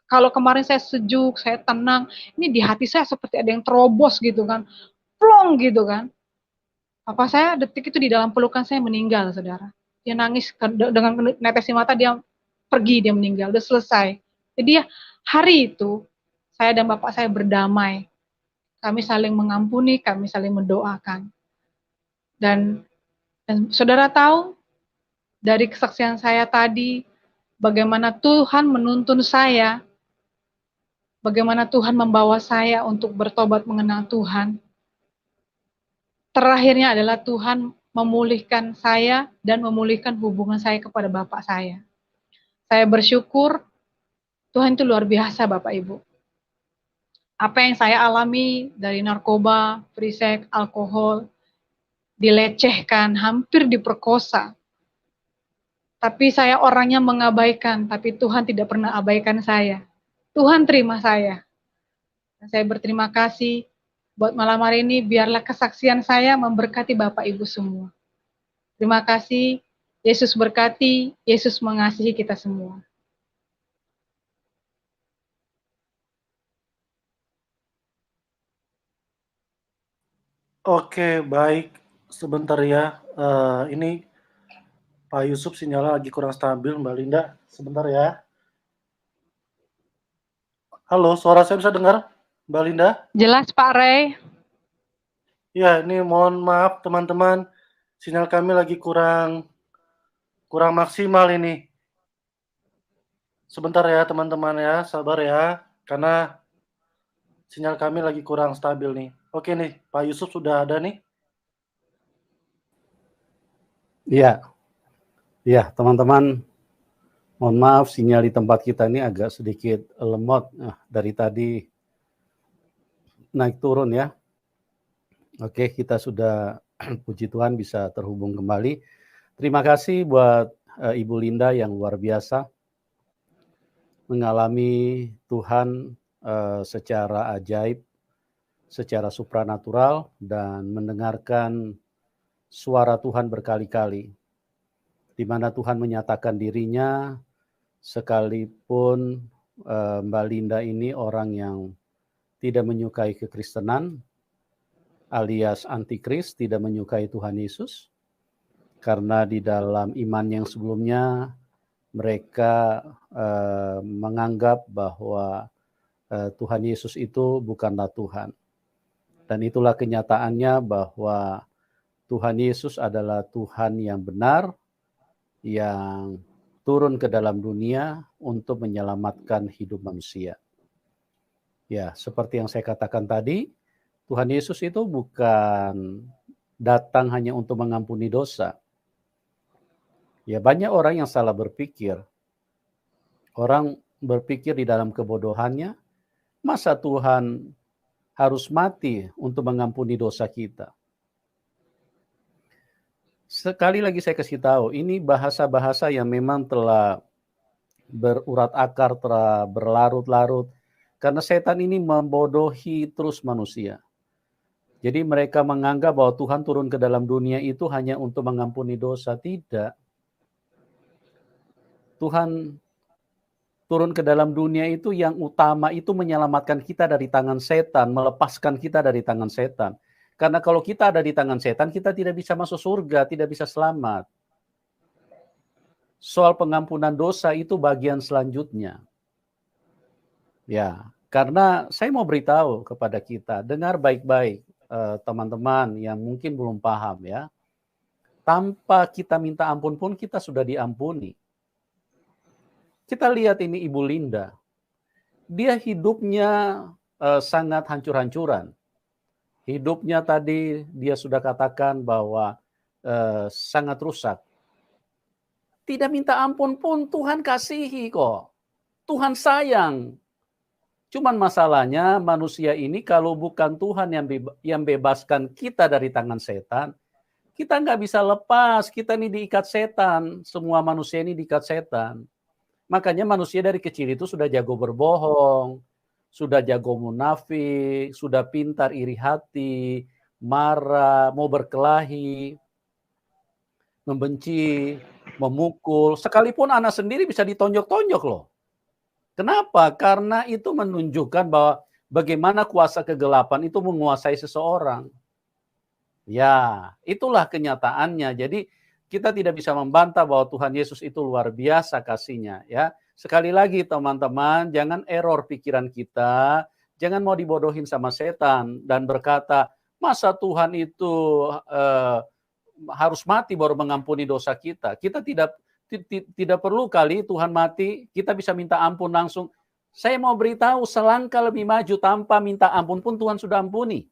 [SPEAKER 1] Kalau kemarin saya sejuk, saya tenang, ini di hati saya seperti ada yang terobos gitu kan, plong gitu kan. Papa saya detik itu di dalam pelukan saya meninggal, saudara. Dia nangis dengan netesi mata, dia pergi, dia meninggal, udah selesai. Jadi hari itu, saya dan bapak saya berdamai. Kami saling mengampuni, kami saling mendoakan. Dan saudara tahu, dari kesaksian saya tadi, bagaimana Tuhan menuntun saya, bagaimana Tuhan membawa saya untuk bertobat mengenal Tuhan. Terakhirnya adalah Tuhan memulihkan saya dan memulihkan hubungan saya kepada Bapak saya. Saya bersyukur, Tuhan itu luar biasa Bapak Ibu. Apa yang saya alami dari narkoba, free sex, alkohol, dilecehkan, hampir diperkosa. Tapi saya orangnya mengabaikan, tapi Tuhan tidak pernah abaikan saya. Tuhan terima saya. Dan saya berterima kasih buat malam hari ini, biarlah kesaksian saya memberkati Bapak Ibu semua. Terima kasih, Yesus berkati, Yesus mengasihi kita semua.
[SPEAKER 3] Oke, baik. Sebentar ya. Ini Pak Yusuf sinyalnya lagi kurang stabil, Mbak Linda. Sebentar ya. Halo, suara saya bisa dengar, Mbak Linda?
[SPEAKER 1] Jelas Pak Ray?
[SPEAKER 3] Ya, ini mohon maaf teman-teman. Sinyal kami lagi kurang maksimal ini. Sebentar ya teman-teman ya, sabar ya. Karena sinyal kami lagi kurang stabil nih. Oke nih, Pak Yusuf sudah ada nih.
[SPEAKER 2] Iya, ya teman-teman, mohon maaf sinyal di tempat kita ini agak sedikit lemot. Dari tadi naik turun ya. Oke, kita sudah puji Tuhan bisa terhubung kembali. Terima kasih buat Ibu Linda yang luar biasa mengalami Tuhan secara ajaib, secara supranatural, dan mendengarkan suara Tuhan berkali-kali, di mana Tuhan menyatakan dirinya, sekalipun Mbak Linda ini orang yang tidak menyukai kekristenan, alias antikris, tidak menyukai Tuhan Yesus, karena di dalam iman yang sebelumnya mereka menganggap bahwa Tuhan Yesus itu bukanlah Tuhan. Dan itulah kenyataannya bahwa Tuhan Yesus adalah Tuhan yang benar, yang turun ke dalam dunia untuk menyelamatkan hidup manusia. Ya, seperti yang saya katakan tadi, Tuhan Yesus itu bukan datang hanya untuk mengampuni dosa. Ya, banyak orang yang salah berpikir. Orang berpikir di dalam kebodohannya Masa Tuhan harus mati untuk mengampuni dosa kita? Sekali lagi saya kasih tahu, ini bahasa-bahasa yang memang telah berurat akar, telah berlarut-larut, karena setan ini membodohi terus manusia. Jadi mereka menganggap bahwa Tuhan turun ke dalam dunia itu hanya untuk mengampuni dosa. Tidak. Tuhan turun ke dalam dunia itu yang utama itu menyelamatkan kita dari tangan setan, melepaskan kita dari tangan setan. Karena kalau kita ada di tangan setan, kita tidak bisa masuk surga, tidak bisa selamat. Soal pengampunan dosa itu bagian selanjutnya. Ya, karena saya mau beritahu kepada kita, dengar baik-baik teman-teman yang mungkin belum paham ya. Tanpa kita minta ampun pun kita sudah diampuni. Kita lihat ini Ibu Linda. Dia hidupnya sangat hancur-hancuran. Hidupnya tadi dia sudah katakan bahwa sangat rusak. Tidak minta ampun pun Tuhan kasihi kok. Tuhan sayang. Cuman masalahnya manusia ini kalau bukan Tuhan yang bebaskan kita dari tangan setan, kita nggak bisa lepas. Kita ini diikat setan. Semua manusia ini diikat setan. Makanya manusia dari kecil itu sudah jago berbohong, sudah jago munafik, sudah pintar iri hati, marah, mau berkelahi, membenci, memukul. Sekalipun anak sendiri bisa ditonjok-tonjok loh. Kenapa? Karena itu menunjukkan bahwa bagaimana kuasa kegelapan itu menguasai seseorang. Ya, itulah kenyataannya. Jadi kita tidak bisa membantah bahwa Tuhan Yesus itu luar biasa kasihnya ya. Sekali lagi teman-teman, jangan error pikiran kita, jangan mau dibodohin sama setan dan berkata, masa Tuhan itu harus mati baru mengampuni dosa kita. Kita tidak perlu kali Tuhan mati, kita bisa minta ampun langsung. Saya mau beritahu selangkah lebih maju tanpa minta ampun pun Tuhan sudah ampuni.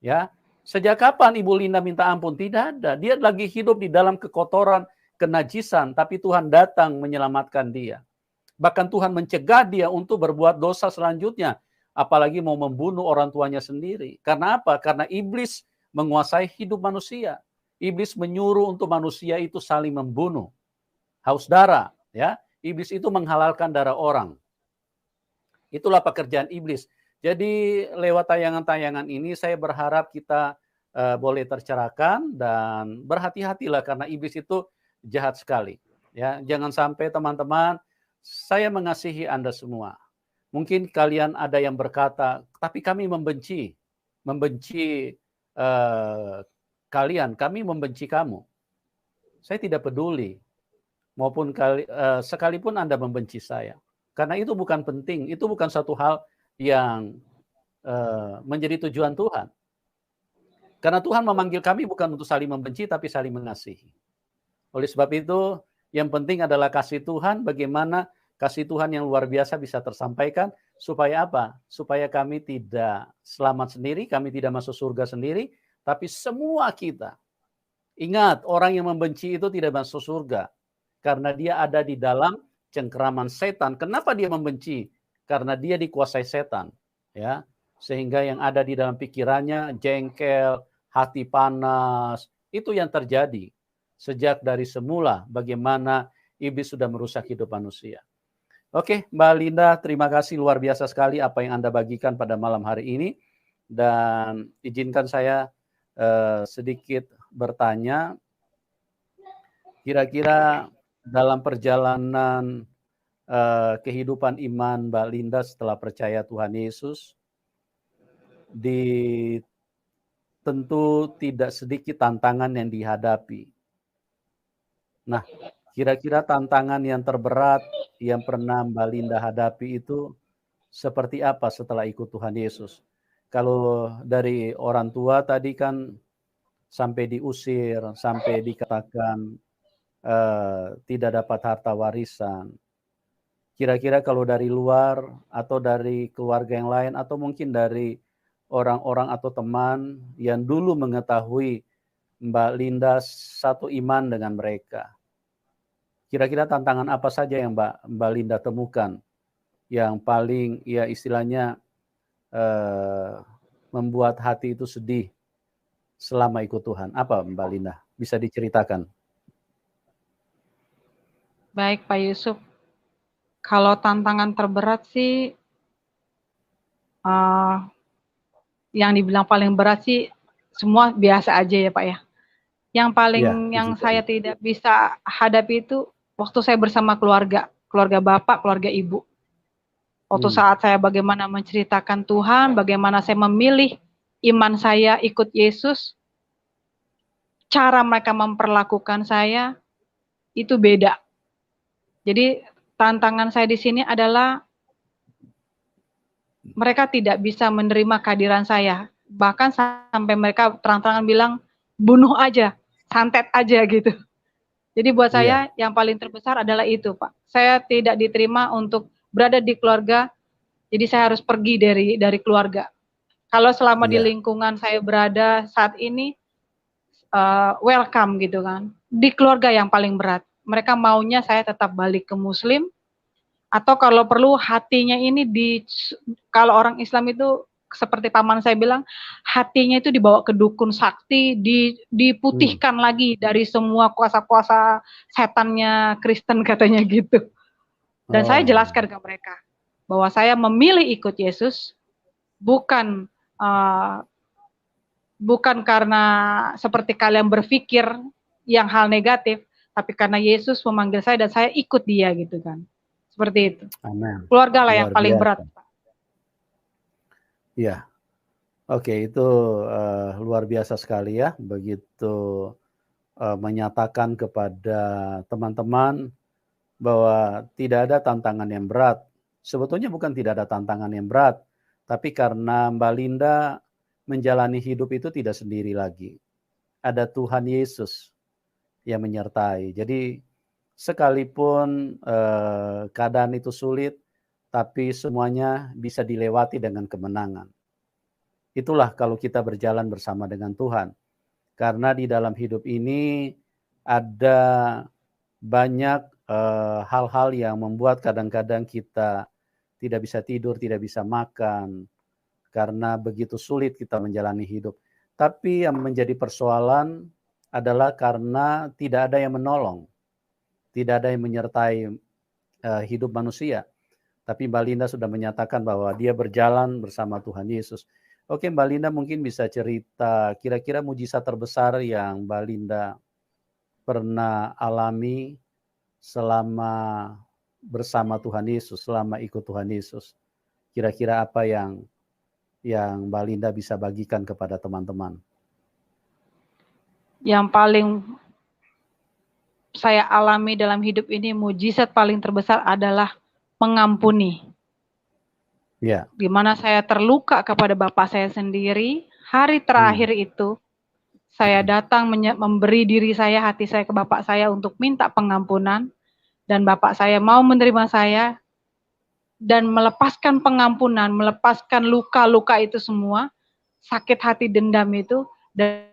[SPEAKER 2] Ya. Sejak kapan Ibu Linda minta ampun? Tidak ada. Dia lagi hidup di dalam kekotoran, kenajisan, tapi Tuhan datang menyelamatkan dia. Bahkan Tuhan mencegah dia untuk berbuat dosa selanjutnya, apalagi mau membunuh orang tuanya sendiri. Karena apa? Karena iblis menguasai hidup manusia. Iblis menyuruh untuk manusia itu saling membunuh. Haus darah, ya. Iblis itu menghalalkan darah orang. Itulah pekerjaan iblis. Jadi lewat tayangan-tayangan ini saya berharap kita boleh tercerahkan dan berhati-hatilah karena iblis itu jahat sekali. Ya, jangan sampai teman-teman, saya mengasihi Anda semua. Mungkin kalian ada yang berkata, tapi kami membenci kalian, kami membenci kamu. Saya tidak peduli. Maupun sekalipun Anda membenci saya. Karena itu bukan penting, itu bukan satu hal yang menjadi tujuan Tuhan. Karena Tuhan memanggil kami bukan untuk saling membenci, tapi saling mengasihi. Oleh sebab itu, yang penting adalah kasih Tuhan, bagaimana kasih Tuhan yang luar biasa bisa tersampaikan, supaya apa? Supaya kami tidak selamat sendiri, kami tidak masuk surga sendiri, tapi semua kita. Ingat, orang yang membenci itu tidak masuk surga, karena dia ada di dalam cengkeraman setan. Kenapa dia membenci? Karena dia dikuasai setan. Ya, sehingga yang ada di dalam pikirannya jengkel, hati panas, itu yang terjadi sejak dari semula bagaimana iblis sudah merusak hidup manusia. Oke, Mbak Linda, terima kasih luar biasa sekali apa yang Anda bagikan pada malam hari ini, dan izinkan saya sedikit bertanya, kira-kira dalam perjalanan kehidupan iman Mbak Linda setelah percaya Tuhan Yesus, tentu tidak sedikit tantangan yang dihadapi. Nah, kira-kira tantangan yang terberat yang pernah Mbak Linda hadapi itu seperti apa setelah ikut Tuhan Yesus? Kalau dari orang tua tadi kan sampai diusir, sampai dikatakan tidak dapat harta warisan. Kira-kira kalau dari luar atau dari keluarga yang lain atau mungkin dari orang-orang atau teman yang dulu mengetahui Mbak Linda satu iman dengan mereka. Kira-kira tantangan apa saja yang Mbak Linda temukan yang paling ya istilahnya membuat hati itu sedih selama ikut Tuhan? Apa Mbak Linda? Bisa diceritakan?
[SPEAKER 1] Baik Pak Yusuf, kalau tantangan terberat sih, yang dibilang paling berat sih semua biasa aja ya Pak ya. Yang paling
[SPEAKER 2] Ya, puji
[SPEAKER 1] yang
[SPEAKER 2] Tuhan.
[SPEAKER 1] saya tidak bisa hadapi itu waktu saya bersama keluarga bapak, keluarga ibu. Waktu saat saya bagaimana menceritakan Tuhan, bagaimana saya memilih iman saya ikut Yesus, cara mereka memperlakukan saya itu beda. Jadi tantangan saya di sini adalah mereka tidak bisa menerima kehadiran saya. Bahkan sampai mereka terang-terangan bilang, bunuh aja, santet aja gitu. Jadi buat saya yang paling terbesar adalah itu, Pak. Saya tidak diterima untuk berada di keluarga, jadi saya harus pergi dari keluarga. Kalau selama di lingkungan saya berada saat ini, welcome gitu kan. Di keluarga yang paling berat. Mereka maunya saya tetap balik ke Muslim, atau kalau perlu hatinya ini kalau orang Islam itu seperti paman saya bilang, hatinya itu dibawa ke dukun sakti, diputihkan lagi dari semua kuasa-kuasa setannya Kristen katanya gitu. Dan saya jelaskan ke mereka bahwa saya memilih ikut Yesus bukan karena seperti kalian berpikir yang hal negatif, tapi karena Yesus memanggil saya dan saya ikut dia gitu kan. Seperti itu.
[SPEAKER 2] Amin.
[SPEAKER 1] Keluarga lah yang paling berat.
[SPEAKER 2] Ya, oke, itu luar biasa sekali ya, begitu menyatakan kepada teman-teman bahwa tidak ada tantangan yang berat. Sebetulnya bukan tidak ada tantangan yang berat, tapi karena Mbak Linda menjalani hidup itu tidak sendiri lagi. Ada Tuhan Yesus yang menyertai. Jadi sekalipun keadaan itu sulit, tapi semuanya bisa dilewati dengan kemenangan. Itulah kalau kita berjalan bersama dengan Tuhan. Karena di dalam hidup ini ada banyak hal-hal yang membuat kadang-kadang kita tidak bisa tidur, tidak bisa makan, karena begitu sulit kita menjalani hidup. Tapi yang menjadi persoalan adalah karena tidak ada yang menolong, tidak ada yang menyertai hidup manusia. Tapi Mbak Linda sudah menyatakan bahwa dia berjalan bersama Tuhan Yesus. Oke, Mbak Linda mungkin bisa cerita kira-kira mujizat terbesar yang Mbak Linda pernah alami selama bersama Tuhan Yesus, selama ikut Tuhan Yesus. Kira-kira apa yang Mbak Linda bisa bagikan kepada teman-teman?
[SPEAKER 1] Yang paling saya alami dalam hidup ini, mujizat paling terbesar adalah mengampuni.
[SPEAKER 2] Ya.
[SPEAKER 1] Di mana saya terluka kepada bapak saya sendiri, hari terakhir itu saya datang memberi diri saya, hati saya ke bapak saya untuk minta pengampunan, dan bapak saya mau menerima saya dan melepaskan pengampunan, melepaskan luka-luka itu semua, sakit hati dendam itu, dan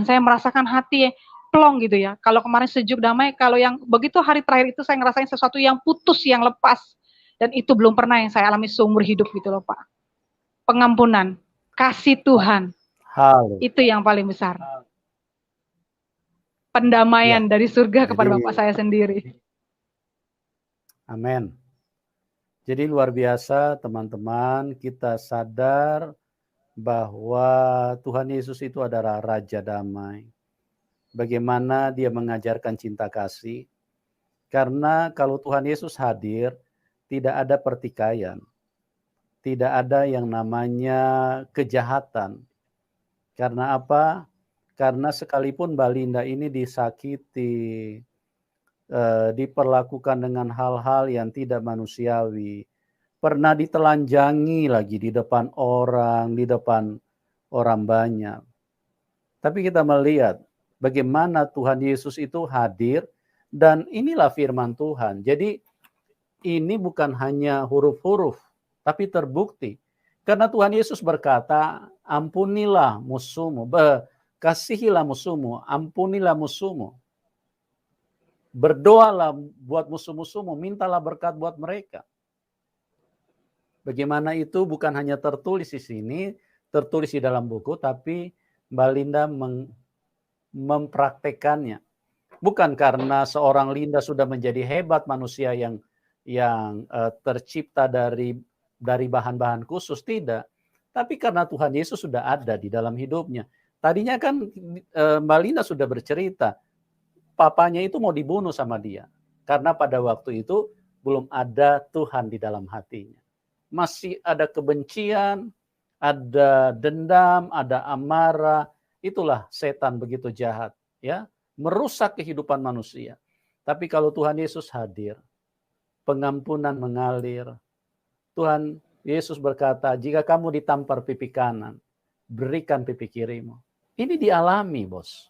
[SPEAKER 1] saya merasakan hati plong gitu ya. Kalau kemarin sejuk damai, kalau yang begitu hari terakhir itu saya ngerasain sesuatu yang putus, yang lepas. Dan itu belum pernah yang saya alami seumur hidup gitu loh Pak. Pengampunan, kasih Tuhan. Itu yang paling besar. Pendamaian dari surga kepada bapak saya sendiri.
[SPEAKER 2] Amin. Jadi luar biasa teman-teman, kita sadar bahwa Tuhan Yesus itu adalah Raja Damai. Bagaimana dia mengajarkan cinta kasih. Karena kalau Tuhan Yesus hadir, tidak ada pertikaian. Tidak ada yang namanya kejahatan. Karena apa? Karena sekalipun Mbak Linda ini disakiti, diperlakukan dengan hal-hal yang tidak manusiawi, pernah ditelanjangi lagi di depan orang banyak. Tapi kita melihat bagaimana Tuhan Yesus itu hadir, dan inilah firman Tuhan. Jadi ini bukan hanya huruf-huruf, tapi terbukti. Karena Tuhan Yesus berkata, ampunilah musuhmu, kasihilah musuhmu, ampunilah musuhmu. Berdoalah buat musuh-musuhmu, mintalah berkat buat mereka. Bagaimana itu bukan hanya tertulis di sini, tertulis di dalam buku, tapi Mbak Linda mempraktekannya. Bukan karena seorang Linda sudah menjadi hebat manusia yang tercipta dari bahan-bahan khusus, tidak. Tapi karena Tuhan Yesus sudah ada di dalam hidupnya. Tadinya kan Mbak Linda sudah bercerita, papanya itu mau dibunuh sama dia. Karena pada waktu itu belum ada Tuhan di dalam hatinya. Masih ada kebencian, ada dendam, ada amarah. Itulah setan begitu jahat, ya, merusak kehidupan manusia. Tapi kalau Tuhan Yesus hadir, pengampunan mengalir. Tuhan Yesus berkata, jika kamu ditampar pipi kanan, berikan pipi kirimu. Ini dialami, bos.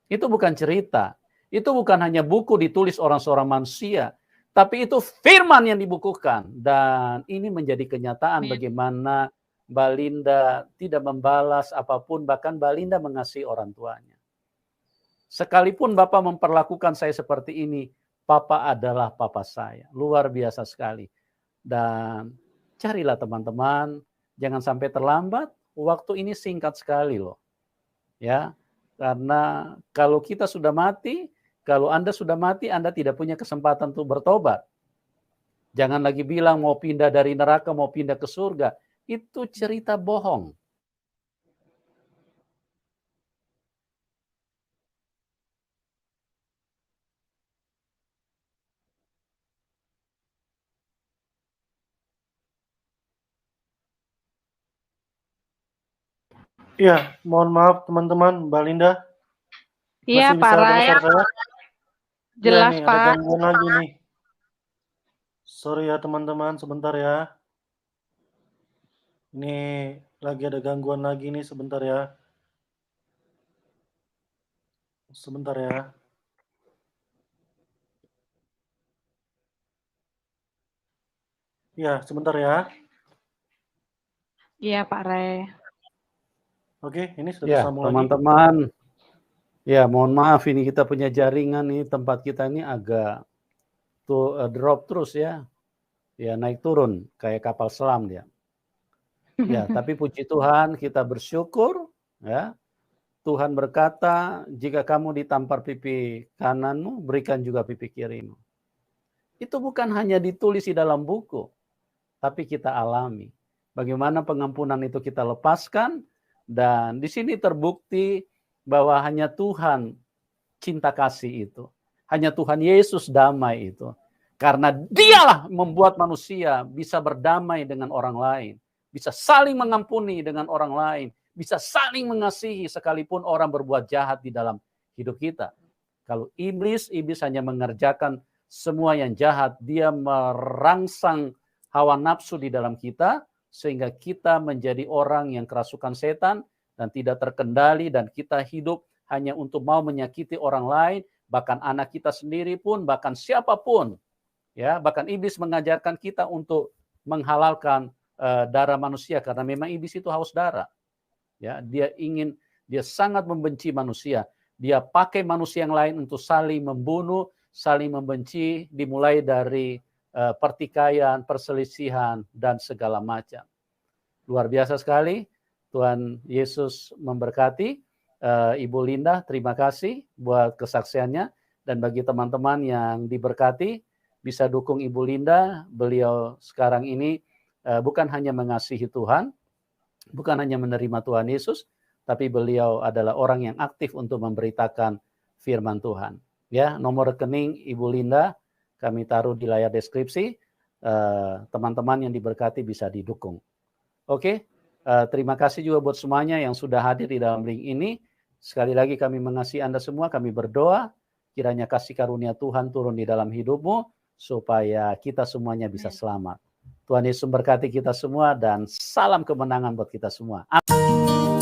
[SPEAKER 2] Itu bukan cerita. Itu bukan hanya buku ditulis orang seorang manusia, tapi itu firman yang dibukukan. Dan ini menjadi kenyataan bagaimana Mbak Linda tidak membalas apapun, bahkan Mbak Linda mengasihi orang tuanya. Sekalipun Bapak memperlakukan saya seperti ini, Papa adalah Papa saya. Luar biasa sekali. Dan carilah teman-teman, jangan sampai terlambat. Waktu ini singkat sekali loh. Ya, karena kalau kita sudah mati, kalau Anda sudah mati, Anda tidak punya kesempatan untuk bertobat. Jangan lagi bilang mau pindah dari neraka, mau pindah ke surga. Itu cerita bohong.
[SPEAKER 3] Iya, mohon maaf teman-teman, Mbak Linda.
[SPEAKER 1] Iya,
[SPEAKER 3] Masih
[SPEAKER 1] Pak
[SPEAKER 3] bisa
[SPEAKER 1] Ray.
[SPEAKER 3] dengar saya?
[SPEAKER 1] Jelas,
[SPEAKER 3] ya, nih,
[SPEAKER 1] Pak.
[SPEAKER 3] ada gangguan lagi nih. Sorry ya teman-teman, sebentar ya. Ini lagi ada gangguan lagi nih, sebentar ya. Sebentar ya. Ya, sebentar ya.
[SPEAKER 1] Iya, Pak Ray.
[SPEAKER 3] Oke, ini sudah
[SPEAKER 2] Ya,
[SPEAKER 3] tersambung lagi.
[SPEAKER 2] teman-teman. Ya, mohon maaf ini kita punya jaringan nih, tempat kita ini agak drop terus ya. Ya, naik turun kayak kapal selam dia. Ya, tapi puji Tuhan kita bersyukur ya. Tuhan berkata, jika kamu ditampar pipi kananmu, berikan juga pipi kirimu. Itu bukan hanya ditulis di dalam buku, tapi kita alami. Bagaimana pengampunan itu kita lepaskan, dan di sini terbukti bahwa hanya Tuhan cinta kasih itu. Hanya Tuhan Yesus damai itu. Karena dialah membuat manusia bisa berdamai dengan orang lain. Bisa saling mengampuni dengan orang lain. Bisa saling mengasihi sekalipun orang berbuat jahat di dalam hidup kita. Kalau iblis hanya mengerjakan semua yang jahat. Dia merangsang hawa nafsu di dalam kita. Sehingga kita menjadi orang yang kerasukan setan dan tidak terkendali. Dan kita hidup hanya untuk mau menyakiti orang lain. Bahkan anak kita sendiri pun, bahkan siapapun. Ya, bahkan iblis mengajarkan kita untuk menghalalkan darah manusia karena memang iblis itu haus darah. Ya, dia sangat membenci manusia. Dia pakai manusia yang lain untuk saling membunuh, saling membenci, dimulai dari pertikaian, perselisihan dan segala macam. Luar biasa sekali. Tuhan Yesus memberkati. Ibu Linda, terima kasih buat kesaksiannya, dan bagi teman-teman yang diberkati, bisa dukung Ibu Linda. Beliau sekarang ini bukan hanya mengasihi Tuhan, bukan hanya menerima Tuhan Yesus, tapi beliau adalah orang yang aktif untuk memberitakan firman Tuhan. Ya, nomor rekening Ibu Linda kami taruh di layar deskripsi. Teman-teman yang diberkati bisa didukung. Oke, terima kasih juga buat semuanya yang sudah hadir di dalam link ini. Sekali lagi kami mengasihi Anda semua, kami berdoa kiranya kasih karunia Tuhan turun di dalam hidupmu supaya kita semuanya bisa selamat. Tuhan Yesus memberkati kita semua dan salam kemenangan buat kita semua. Amin.